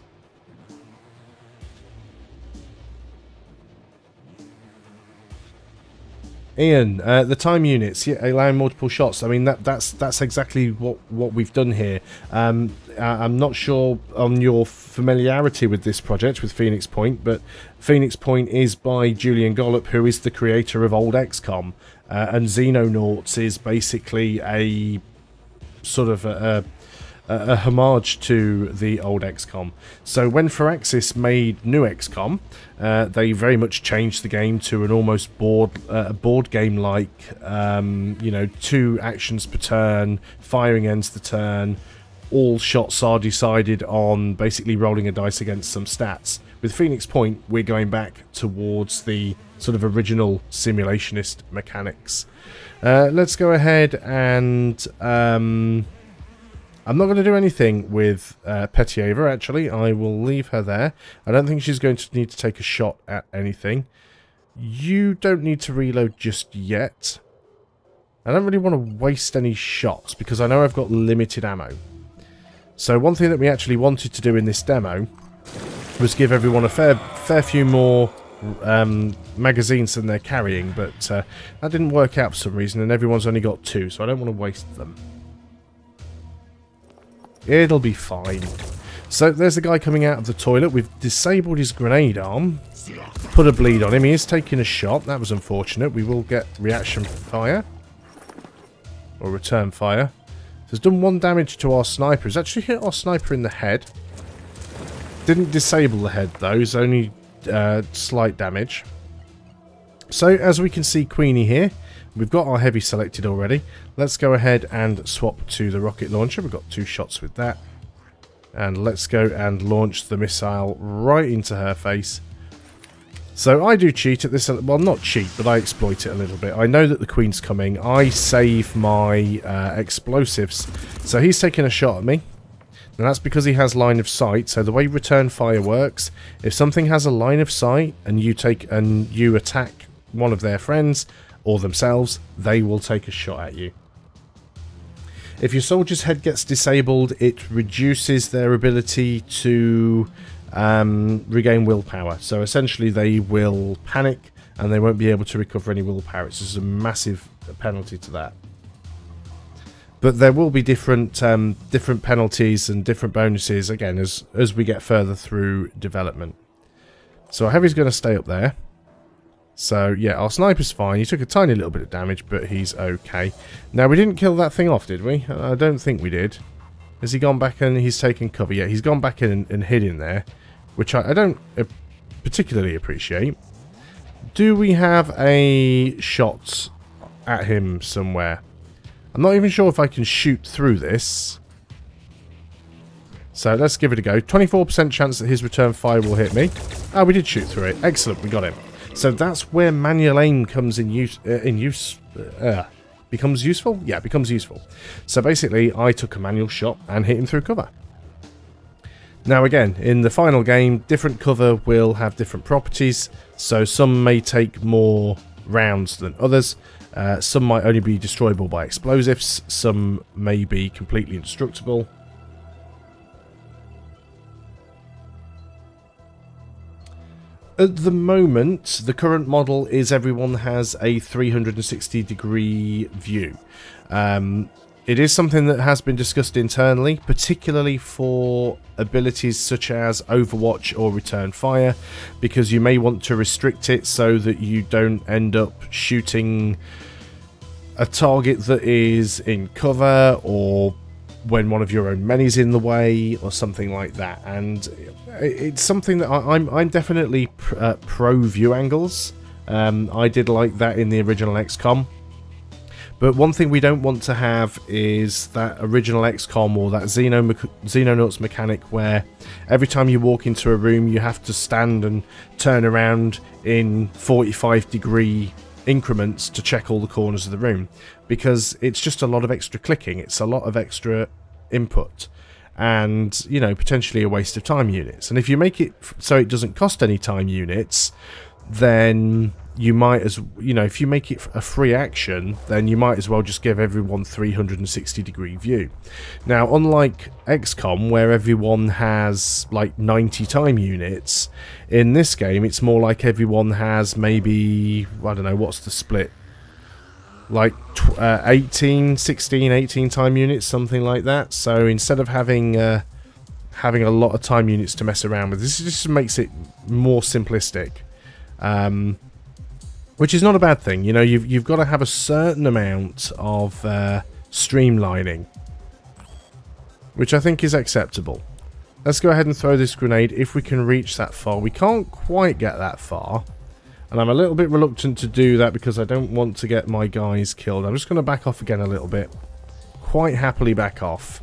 Ian, the time units, yeah, allowing multiple shots. I mean, that's exactly what we've done here. I'm not sure on your familiarity with this project with Phoenix Point, but Phoenix Point is by Julian Gollop, who is the creator of old XCOM, and Xenonauts is basically a sort of a homage to the old XCOM. So when Firaxis made new XCOM, they very much changed the game to an almost board game like, you know, 2 actions per turn, firing ends the turn. All shots are decided on basically rolling a dice against some stats. With Phoenix Point, we're going back towards the sort of original simulationist mechanics. Let's go ahead and I'm not going to do anything with Petieva, actually. I will leave her there. I don't think she's going to need to take a shot at anything. You don't need to reload just yet. I don't really want to waste any shots because I know I've got limited ammo. So one thing that we actually wanted to do in this demo was give everyone a fair few more magazines than they're carrying, but that didn't work out for some reason, and everyone's only got 2, so I don't want to waste them. It'll be fine. So there's the guy coming out of the toilet. We've disabled his grenade arm. Put a bleed on him. He is taking a shot. That was unfortunate. We will get reaction fire. Or return fire. So it's done 1 damage to our sniper. It's actually hit our sniper in the head. Didn't disable the head though. It's only slight damage. So as we can see Queenie here. We've got our heavy selected already. Let's go ahead and swap to the rocket launcher. We've got 2 shots with that. And let's go and launch the missile right into her face. So I do cheat at this. Well, not cheat, but I exploit it a little bit. I know that the Queen's coming. I save my explosives. So he's taking a shot at me. And that's because he has line of sight. So the way return fire works, if something has a line of sight and you attack one of their friends or themselves, they will take a shot at you. If your soldier's head gets disabled, it reduces their ability to regain willpower. So essentially they will panic and they won't be able to recover any willpower. It's just a massive penalty to that. But there will be different penalties and different bonuses again as we get further through development. So our heavy's going to stay up there. So, yeah, our sniper's fine. He took a tiny little bit of damage, but he's okay. Now, we didn't kill that thing off, did we? I don't think we did. Has he gone back and he's taken cover? Yeah, he's gone back in and hid in there, which I don't particularly appreciate. Do we have a shot at him somewhere? I'm not even sure if I can shoot through this. So, let's give it a go. 24% chance that his return fire will hit me. Oh, we did shoot through it. Excellent, we got him. So that's where manual aim comes becomes useful? Yeah, becomes useful. So basically, I took a manual shot and hit him through cover. Now again, in the final game, different cover will have different properties. So some may take more rounds than others. Some might only be destroyable by explosives. Some may be completely indestructible. At the moment, the current model is everyone has a 360-degree view. It is something that has been discussed internally, particularly for abilities such as Overwatch or Return Fire, because you may want to restrict it so that you don't end up shooting a target that is in cover or when one of your own men's in the way or something like that. And it's something that I'm definitely pro view angles. I did like that in the original XCOM, but one thing we don't want to have is that original XCOM or that Xenonauts mechanic where every time you walk into a room you have to stand and turn around in 45-degree increments to check all the corners of the room, because it's just a lot of extra clicking, it's a lot of extra input, and you know, potentially a waste of time units. And if you make it so it doesn't cost any time units, then you might as, you know, if you make it a free action, then you might as well just give everyone 360-degree view. Now, unlike XCOM, where everyone has like 90 time units, in this game it's more like everyone has maybe, I don't know, what's the split? like 16, 18 time units, something like that. So instead of having a lot of time units to mess around with, this just makes it more simplistic. Which is not a bad thing. You know, you've got to have a certain amount of streamlining, which I think is acceptable. Let's go ahead and throw this grenade if we can reach that far. We can't quite get that far, and I'm a little bit reluctant to do that because I don't want to get my guys killed. I'm just going to back off again a little bit. Quite happily back off.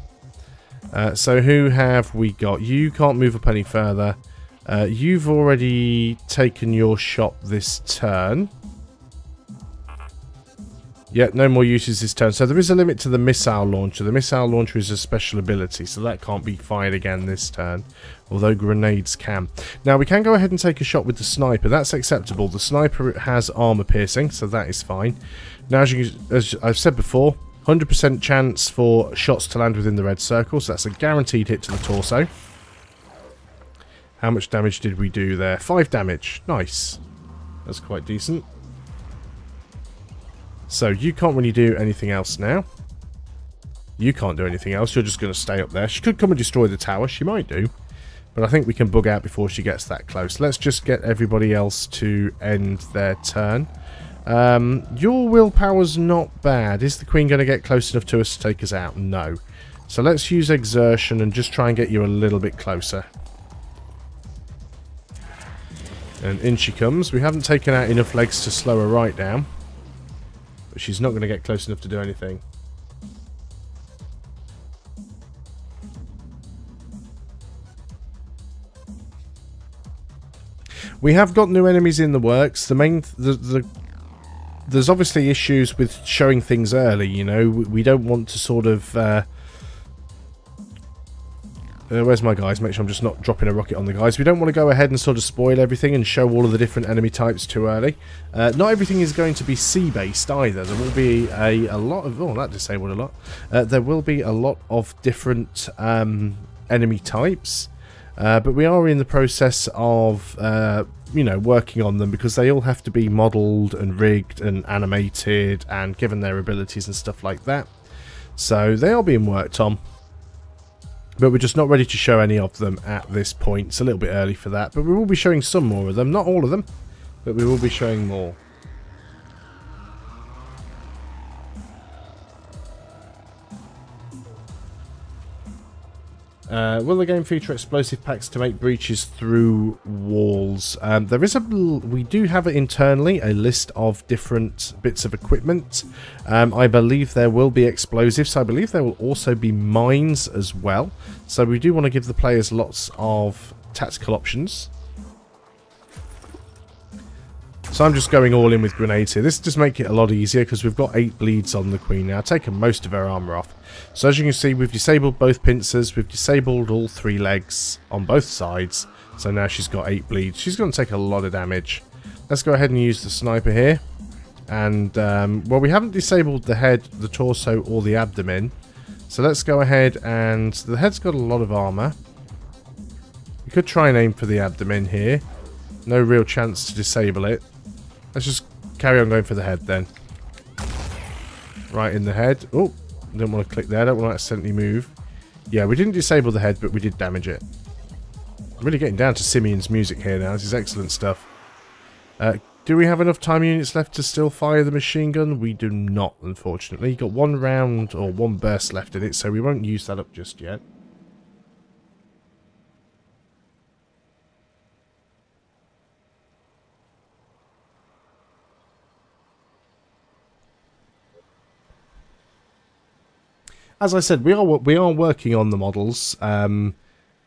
So who have we got? You can't move up any further. You've already taken your shot this turn. Yeah, no more uses this turn. So there is a limit to the missile launcher. The missile launcher is a special ability, so that can't be fired again this turn. Although grenades can. Now we can go ahead and take a shot with the sniper. That's acceptable. The sniper has armor piercing, so that is fine. Now as I've said before, 100% chance for shots to land within the red circle, so that's a guaranteed hit to the torso. How much damage did we do there? 5 damage. Nice. That's quite decent. So you can't really do anything else now. You can't do anything else. You're just going to stay up there. She could come and destroy the tower. She might do. But I think we can bug out before she gets that close. Let's just get everybody else to end their turn. Your willpower's not bad. Is the queen going to get close enough to us to take us out? No. So let's use exertion and just try and get you a little bit closer. And in she comes. We haven't taken out enough legs to slow her right down. But she's not going to get close enough to do anything. We have got new enemies in the works. There's obviously issues with showing things early, you know. We don't want to sort of... where's my guys? Make sure I'm just not dropping a rocket on the guys. We don't want to go ahead and sort of spoil everything and show all of the different enemy types too early. Not everything is going to be sea-based either. There will be a lot of... Oh, that disabled a lot. There will be a lot of different enemy types. But we are in the process of, you know, working on them because they all have to be modelled and rigged and animated and given their abilities and stuff like that. So they are being worked on. But we're just not ready to show any of them at this point. It's a little bit early for that. But we will be showing some more of them. Not all of them, but we will be showing more. Will the game feature explosive packs to make breaches through walls? There is we do have it internally, a list of different bits of equipment. I believe there will be explosives. I believe there will also be mines as well. So we do want to give the players lots of tactical options. So I'm just going all in with grenades here. This does make it a lot easier because we've got 8 bleeds on the queen now, taken most of her armor off. So as you can see, we've disabled both pincers, we've disabled all 3 legs on both sides. So now she's got 8 bleeds. She's going to take a lot of damage. Let's go ahead and use the sniper here. And, well, we haven't disabled the head, the torso, or the abdomen. So let's go ahead and... The head's got a lot of armor. We could try and aim for the abdomen here. No real chance to disable it. Let's just carry on going for the head then. Right in the head. Oh, don't want to click there. I don't want to accidentally move. Yeah, we didn't disable the head, but we did damage it. I'm really getting down to Simeon's music here now. This is excellent stuff. Do we have enough time units left to still fire the machine gun? We do not, unfortunately. You've got 1 round or 1 burst left in it, so we won't use that up just yet. As I said, we are working on the models. The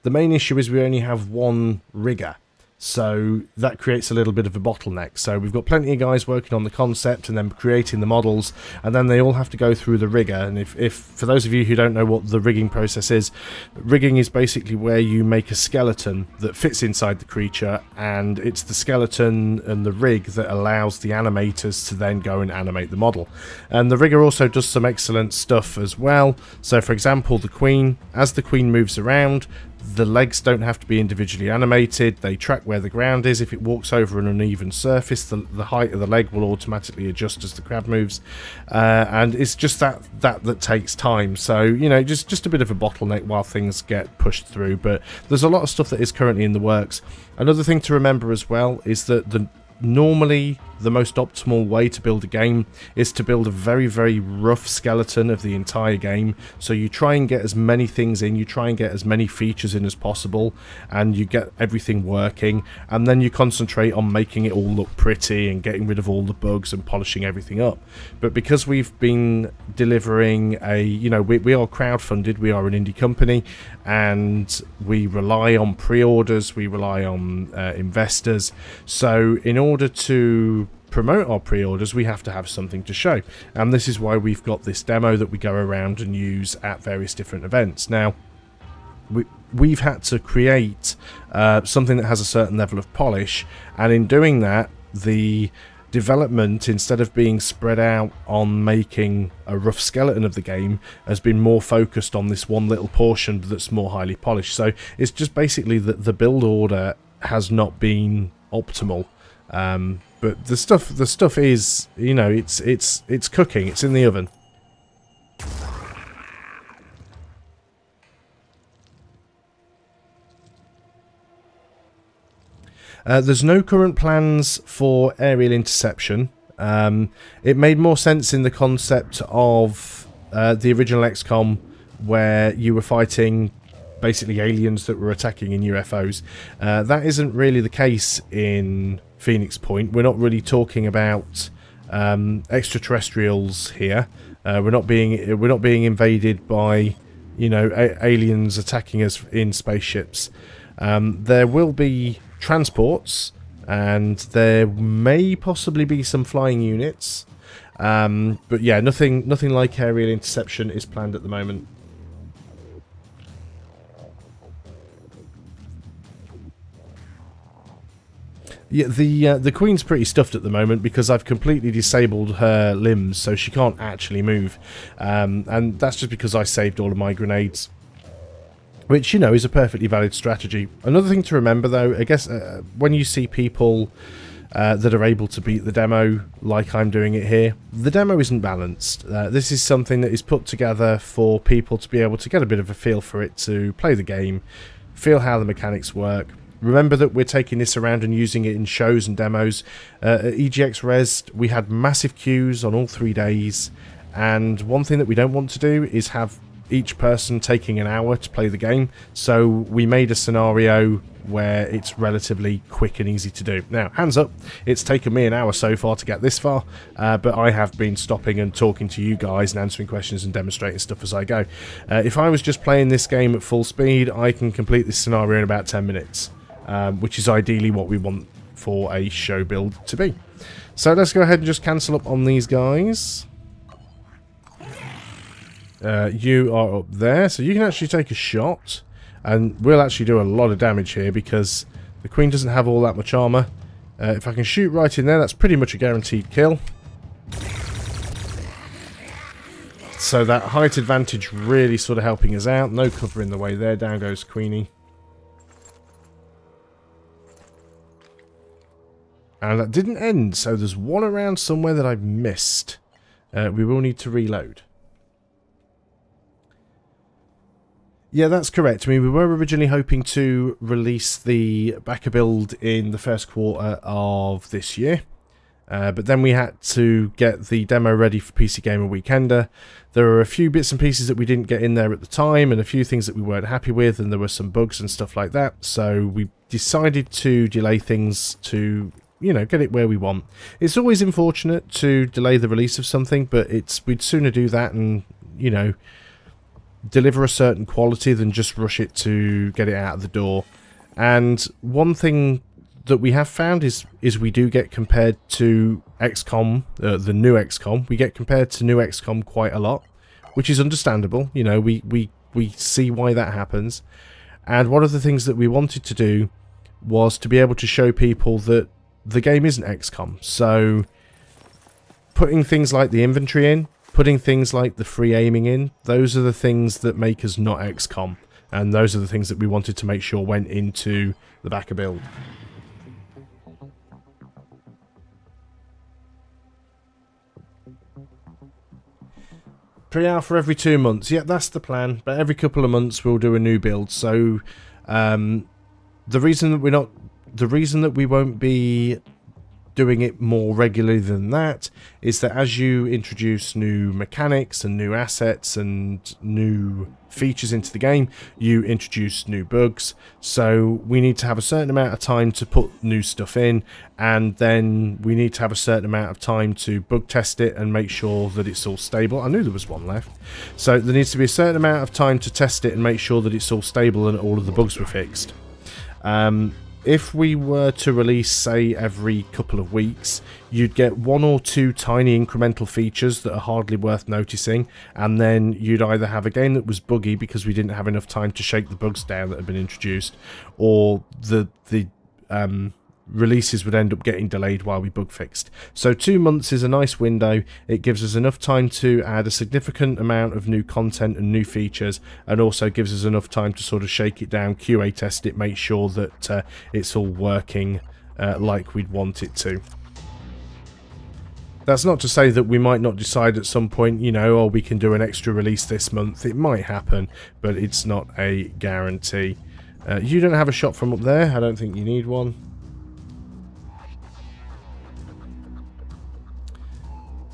main issue is we only have 1 rigger, so that creates a little bit of a bottleneck. So we've got plenty of guys working on the concept and then creating the models, and then they all have to go through the rigger. And if for those of you who don't know what the rigging process is, rigging is basically where you make a skeleton that fits inside the creature, and it's the skeleton and the rig that allows the animators to then go and animate the model. And the rigger also does some excellent stuff as well. So for example, the queen, as the queen moves around, The legs don't have to be individually animated. They track where the ground is. If it walks over an uneven surface, the height of the leg will automatically adjust as the crab moves. And it's just that takes time. So, you know, just a bit of a bottleneck while things get pushed through. But there's a lot of stuff that is currently in the works. Another thing to remember as well is that normally the most optimal way to build a game is to build a very, very rough skeleton of the entire game. So you try and get as many things in, you try and get as many features in as possible, and you get everything working, and then you concentrate on making it all look pretty and getting rid of all the bugs and polishing everything up. But because we've been delivering we are crowdfunded, we are an indie company, and we rely on pre-orders, we rely on investors. So in order to promote our pre-orders, we have to have something to show, and this is why we've got this demo that we go around and use at various different events. Now we've had to create something that has a certain level of polish, and in doing that, the development, instead of being spread out on making a rough skeleton of the game, has been more focused on this one little portion that's more highly polished. So it's just basically that the build order has not been optimal. But the stuff is, you know, it's cooking, it's in the oven. There's no current plans for aerial interception. It made more sense in the concept of the original XCOM, where you were fighting basically aliens that were attacking in UFOs. That isn't really the case in Phoenix Point. We're not really talking about extraterrestrials here. We're not being invaded by, you know, aliens attacking us in spaceships. There will be transports, and there may possibly be some flying units. But yeah, nothing like aerial interception is planned at the moment. Yeah, the Queen's pretty stuffed at the moment because I've completely disabled her limbs, so she can't actually move. And that's just because I saved all of my grenades, which, you know, is a perfectly valid strategy. Another thing to remember, though, I guess, when you see people that are able to beat the demo, like I'm doing it here, the demo isn't balanced. This is something that is put together for people to be able to get a bit of a feel for it, to play the game, feel how the mechanics work. Remember that we're taking this around and using it in shows and demos. At EGX Rezzed, we had massive queues on all 3 days, and one thing that we don't want to do is have each person taking an hour to play the game, so we made a scenario where it's relatively quick and easy to do. Now, hands up, it's taken me an hour so far to get this far, but I have been stopping and talking to you guys and answering questions and demonstrating stuff as I go. If I was just playing this game at full speed, I can complete this scenario in about 10 minutes. Which is ideally what we want for a show build to be. So let's go ahead and just cancel up on these guys. You are up there, so you can actually take a shot, and we'll actually do a lot of damage here because the Queen doesn't have all that much armor. If I can shoot right in there, that's pretty much a guaranteed kill. So that height advantage really sort of helping us out. No cover in the way there. Down goes Queenie. And that didn't end, so there's one around somewhere that I've missed. We will need to reload. Yeah, that's correct. I mean, we were originally hoping to release the backer build in the first quarter of this year. But then we had to get the demo ready for PC Gamer Weekender. There are a few bits and pieces that we didn't get in there at the time, and a few things that we weren't happy with, and there were some bugs and stuff like that. So we decided to delay things to, you know, get it where we want. It's always unfortunate to delay the release of something, but we'd sooner do that and, you know, deliver a certain quality than just rush it to get it out of the door. And one thing that we have found is we do get compared to XCOM, the new XCOM. We get compared to new XCOM quite a lot, which is understandable. You know, we see why that happens. And one of the things that we wanted to do was to be able to show people that the game isn't XCOM. So putting things like the inventory in, putting things like the free aiming in, those are the things that make us not XCOM. And those are the things that we wanted to make sure went into the backer build. Pre-alpha every 2 months. Yeah, that's the plan. But every couple of months we'll do a new build. So the reason that we won't be doing it more regularly than that is that as you introduce new mechanics and new assets and new features into the game, you introduce new bugs. So we need to have a certain amount of time to put new stuff in, and then we need to have a certain amount of time to bug test it and make sure that it's all stable. I knew there was one left. So there needs to be a certain amount of time to test it and make sure that it's all stable and all of the bugs were fixed. If we were to release, say, every couple of weeks, you'd get 1 or 2 tiny incremental features that are hardly worth noticing, and then you'd either have a game that was buggy because we didn't have enough time to shake the bugs down that had been introduced, or the releases would end up getting delayed while we bug fixed. So 2 months is a nice window. It gives us enough time to add a significant amount of new content and new features, and also gives us enough time to sort of shake it down, QA test it, make sure that it's all working like we'd want it to. That's not to say that we might not decide at some point, you know, oh, we can do an extra release this month. It might happen, but it's not a guarantee. You don't have a shot from up there. I don't think you need one.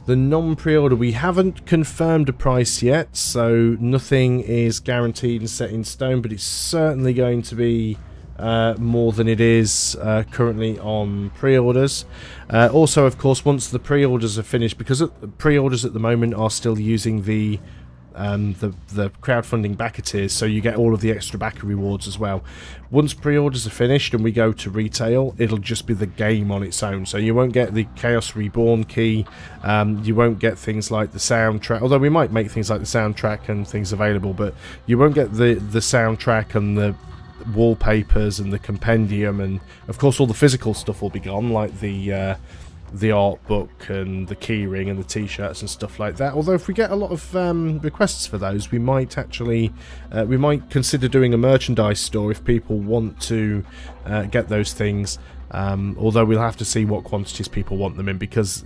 The non-pre-order, we haven't confirmed a price yet, so nothing is guaranteed and set in stone, but it's certainly going to be more than it is currently on pre-orders. Also, of course, once the pre-orders are finished, because pre-orders at the moment are still using the crowdfunding backer tiers, so you get all of the extra backer rewards as well. Once pre-orders are finished and we go to retail, it'll just be the game on its own, so you won't get the Chaos Reborn key, you won't get things like the soundtrack, although we might make things like the soundtrack and things available, but you won't get the soundtrack and the wallpapers and the compendium, and of course all the physical stuff will be gone, like the art book and the keyring and the t-shirts and stuff like that. Although if we get a lot of requests for those, we might actually we might consider doing a merchandise store if people want to get those things, although we'll have to see what quantities people want them in, because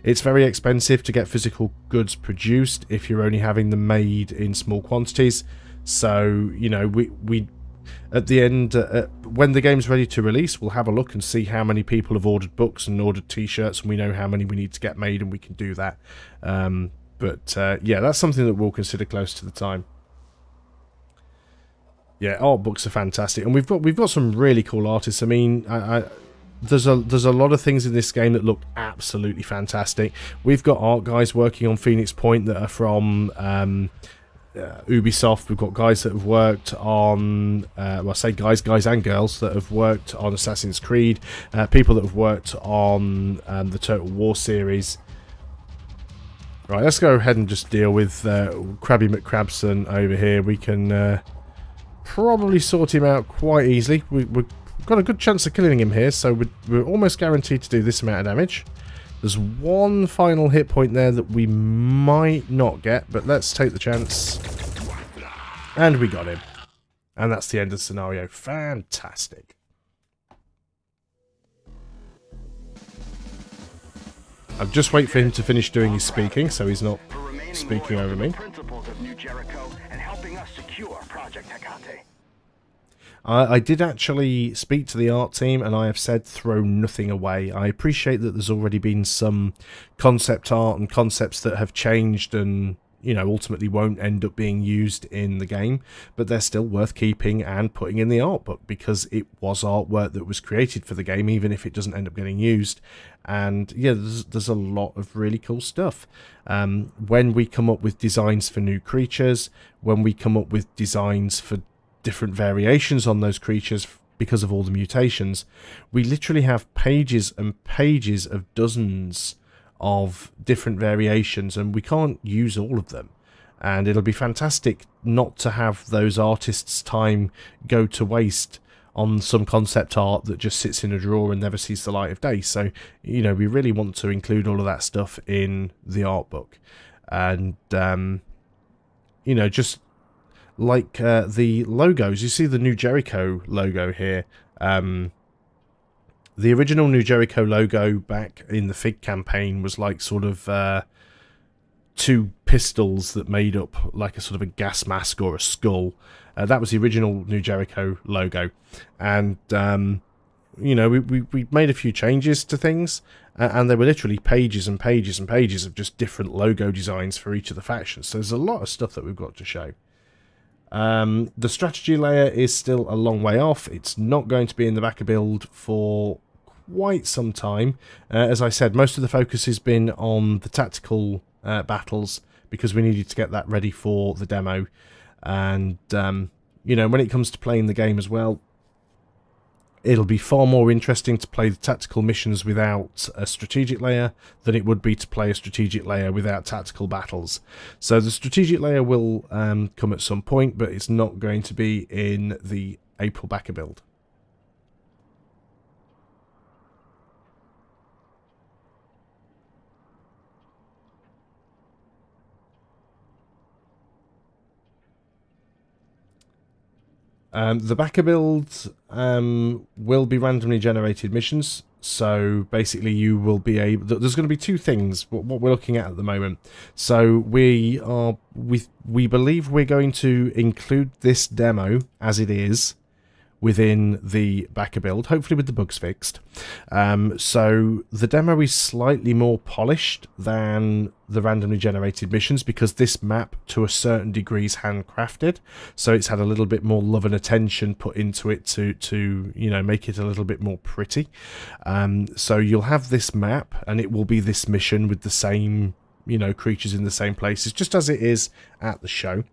it's very expensive to get physical goods produced if you're only having them made in small quantities. So, you know, we at the end, when the game's ready to release, we'll have a look and see how many people have ordered books and ordered t-shirts, and we know how many we need to get made, and we can do that. Yeah, that's something that we'll consider close to the time. Yeah, art books are fantastic, and we've got some really cool artists. I mean, there's a lot of things in this game that look absolutely fantastic. We've got art guys working on Phoenix Point that are from Ubisoft. We've got guys that have worked on, well, I say guys and girls that have worked on Assassin's Creed, people that have worked on the Total War series. Right, let's go ahead and just deal with Krabby McCrabson over here. We can probably sort him out quite easily. We've got a good chance of killing him here, so we're almost guaranteed to do this amount of damage. There's one final hit point there that we might not get, but let's take the chance. And we got him. And that's the end of the scenario. Fantastic. I'll just wait for him to finish doing his speaking, so he's not speaking over me. I did actually speak to the art team, and I have said throw nothing away. I appreciate that there's already been some concept art and concepts that have changed and, you know, ultimately won't end up being used in the game, but they're still worth keeping and putting in the art book, because it was artwork that was created for the game, even if it doesn't end up getting used. And yeah, there's a lot of really cool stuff. When we come up with designs for new creatures, when we come up with designs for different variations on those creatures because of all the mutations, we literally have pages and pages of dozens of different variations, and we can't use all of them. And it'll be fantastic not to have those artists' time go to waste on some concept art that just sits in a drawer and never sees the light of day. So, you know, we really want to include all of that stuff in the art book. And, you know, just like the logos. You see the New Jericho logo here. The original New Jericho logo back in the FIG campaign was like sort of two pistols that made up like a sort of a gas mask or a skull. That was the original New Jericho logo. And, you know, we made a few changes to things. And there were literally pages and pages and pages of just different logo designs for each of the factions. So there's a lot of stuff that we've got to show. The strategy layer is still a long way off. It's not going to be in the backer build for quite some time. As I said, most of the focus has been on the tactical battles because we needed to get that ready for the demo. And, you know, when it comes to playing the game as well, it'll be far more interesting to play the tactical missions without a strategic layer than it would be to play a strategic layer without tactical battles. So the strategic layer will come at some point, but it's not going to be in the April backer build. The backer build will be randomly generated missions. So basically you will be able... There's going to be two things, what we're looking at the moment. So we believe we're going to include this demo as it is within the backer build, hopefully with the bugs fixed. So the demo is slightly more polished than the randomly generated missions because this map to a certain degree is handcrafted, so it's had a little bit more love and attention put into it to you know, make it a little bit more pretty. So you'll have this map and it will be this mission with the same, you know, creatures in the same places just as it is at the show.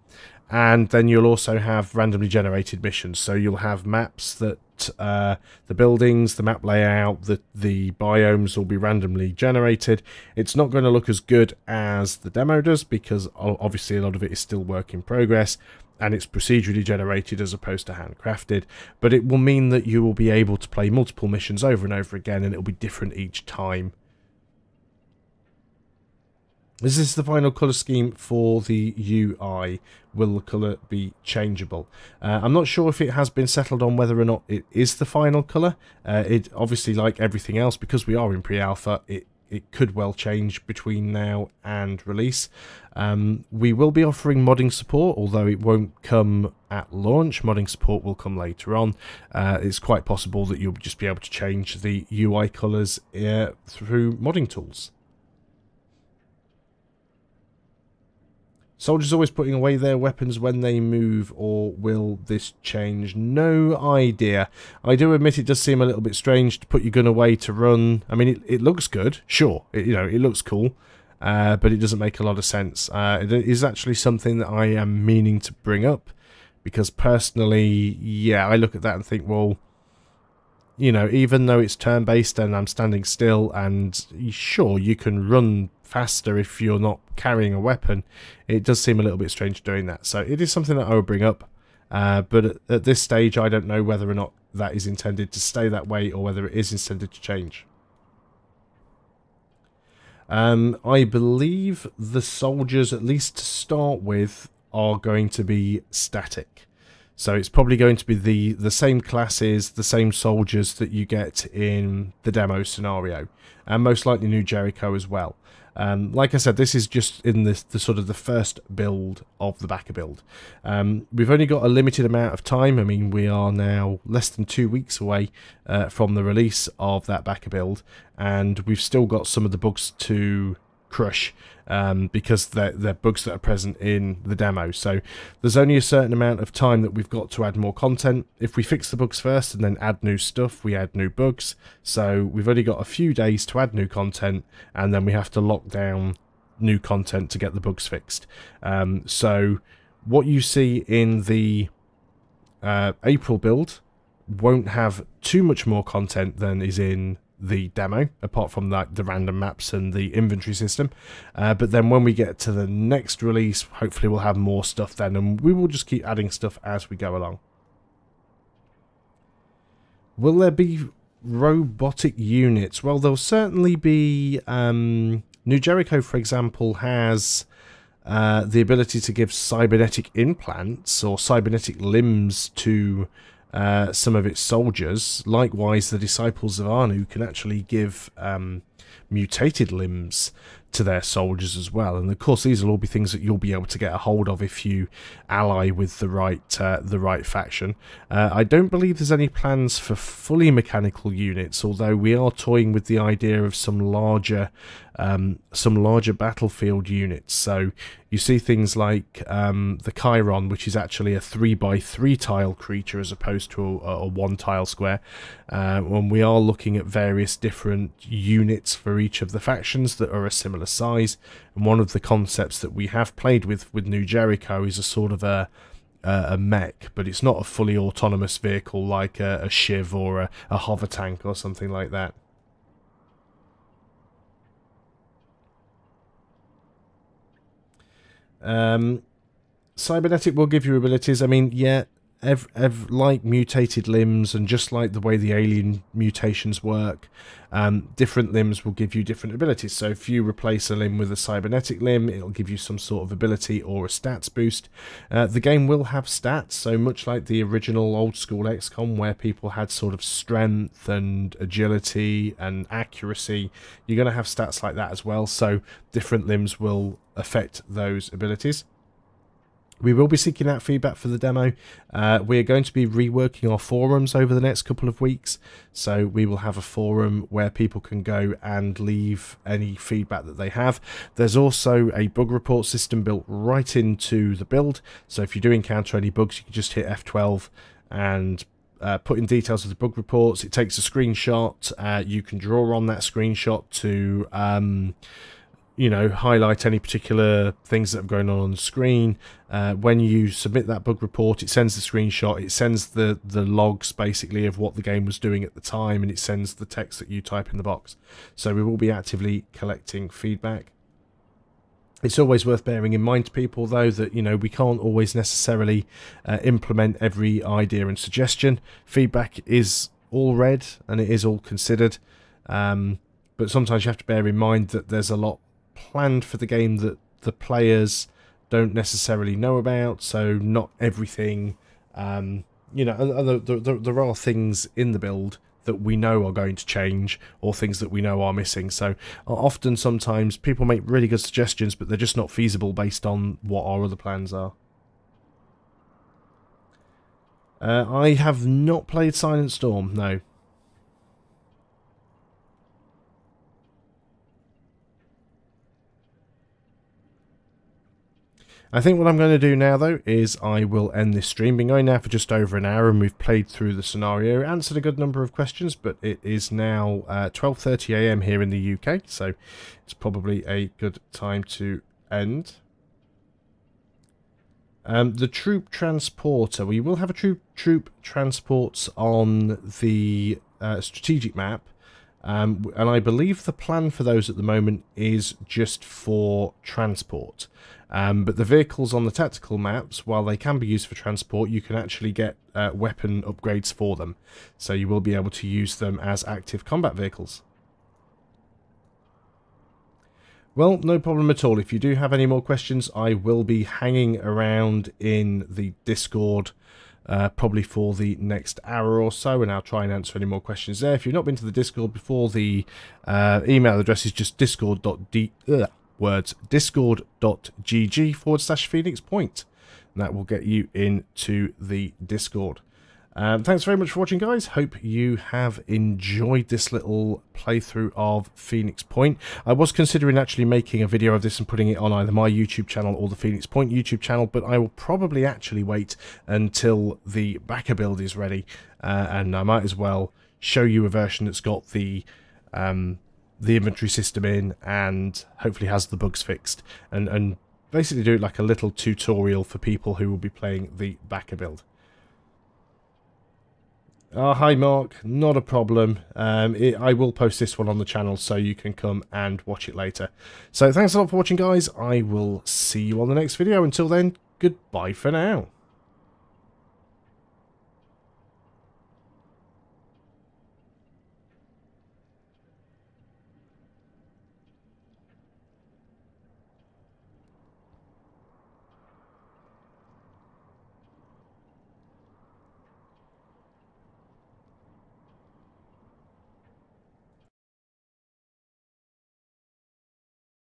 And then you'll also have randomly generated missions. So you'll have maps that the buildings, the map layout, the biomes will be randomly generated. It's not going to look as good as the demo does because obviously a lot of it is still work in progress and it's procedurally generated as opposed to handcrafted. But it will mean that you will be able to play multiple missions over and over again and it will be different each time. Is this the final colour scheme for the UI? Will the colour be changeable? I'm not sure if it has been settled on whether or not it is the final colour. It obviously, like everything else, because we are in pre-alpha, it could well change between now and release. We will be offering modding support, although it won't come at launch. Modding support will come later on. It's quite possible that you'll just be able to change the UI colours through modding tools. Soldiers always putting away their weapons when they move, or will this change? No idea. I do admit it does seem a little bit strange to put your gun away to run. I mean, it looks good, sure. You know, it looks cool, but it doesn't make a lot of sense. It is actually something that I am meaning to bring up, because personally, yeah, I look at that and think, well, you know, even though it's turn-based and I'm standing still, and sure, you can run faster if you're not carrying a weapon, it does seem a little bit strange doing that. So it is something that I will bring up, but at this stage I don't know whether or not that is intended to stay that way or whether it is intended to change. I believe the soldiers, at least to start with, are going to be static. So it's probably going to be the same classes, the same soldiers that you get in the demo scenario, and most likely New Jericho as well. Like I said, this is just in the sort of the first build of the backer build. We've only got a limited amount of time. I mean, we are now less than 2 weeks away from the release of that backer build, and we've still got some of the bugs to crush because they're bugs that are present in the demo. So there's only a certain amount of time that we've got to add more content. If we fix the bugs first and then add new stuff, we add new bugs. So we've only got a few days to add new content, and then we have to lock down new content to get the bugs fixed. So what you see in the April build won't have too much more content than is in the demo, apart from like the random maps and the inventory system, but then when we get to the next release, hopefully we'll have more stuff then, and we will just keep adding stuff as we go along. Will there be robotic units? Well, there'll certainly be. New Jericho, for example, has the ability to give cybernetic implants or cybernetic limbs to some of its soldiers. Likewise, the disciples of Anu can actually give mutated limbs to their soldiers as well, and of course these will all be things that you'll be able to get a hold of if you ally with the right faction. I don't believe there's any plans for fully mechanical units, although we are toying with the idea of some larger battlefield units. So you see things like the Chiron, which is actually a 3x3 tile creature as opposed to a 1 tile square. When we are looking at various different units for each of the factions that are a similar size, and one of the concepts that we have played with New Jericho is a sort of a mech, but it's not a fully autonomous vehicle like a Shiv or a hover tank or something like that. Cybernetic will give you abilities. I mean, yeah, like mutated limbs, and just like the way the alien mutations work, different limbs will give you different abilities. So if you replace a limb with a cybernetic limb, it'll give you some sort of ability or a stats boost. The game will have stats, so much like the original old school XCOM, where people had sort of strength and agility and accuracy, you're going to have stats like that as well, so different limbs will affect those abilities. We will be seeking out feedback for the demo. We are going to be reworking our forums over the next couple of weeks, so we will have a forum where people can go and leave any feedback that they have. There's also a bug report system built right into the build, so if you do encounter any bugs, you can just hit F12 and put in details of the bug reports. It takes a screenshot. You can draw on that screenshot to you know, highlight any particular things that are going on the screen. When you submit that bug report, it sends the screenshot, it sends the logs basically of what the game was doing at the time, and it sends the text that you type in the box. So we will be actively collecting feedback. It's always worth bearing in mind to people, though, that, you know, we can't always necessarily implement every idea and suggestion. Feedback is all read and it is all considered, but sometimes you have to bear in mind that there's a lot planned for the game that the players don't necessarily know about, so not everything, you know, there are things in the build that we know are going to change, or things that we know are missing. So often, sometimes people make really good suggestions, but they're just not feasible based on what our other plans are. I have not played Silent Storm, no. I think what I'm going to do now, though, is I will end this stream. Been going now for just over an hour, and we've played through the scenario, answered a good number of questions, but it is now 12:30 AM here in the UK, so it's probably a good time to end. The troop transporter. We will have a troop transports on the strategic map, and I believe the plan for those at the moment is just for transport. But the vehicles on the tactical maps, while they can be used for transport, you can actually get weapon upgrades for them. So you will be able to use them as active combat vehicles. Well, no problem at all. If you do have any more questions, I will be hanging around in the Discord probably for the next hour or so, and I'll try and answer any more questions there. If you've not been to the Discord before, the email address is just discord.gg/PhoenixPoint, and that will get you into the Discord. Thanks very much for watching, guys. Hope you have enjoyed this little playthrough of Phoenix Point. I was considering actually making a video of this and putting it on either my YouTube channel or the Phoenix Point YouTube channel, but I will probably actually wait until the backer build is ready, and I might as well show you a version that's got the inventory system in and hopefully has the bugs fixed, and basically do it like a little tutorial for people who will be playing the backer build. Oh, hi Mark, not a problem. I will post this one on the channel so you can come and watch it later. So thanks a lot for watching, guys. I will see you on the next video. Until then, goodbye for now.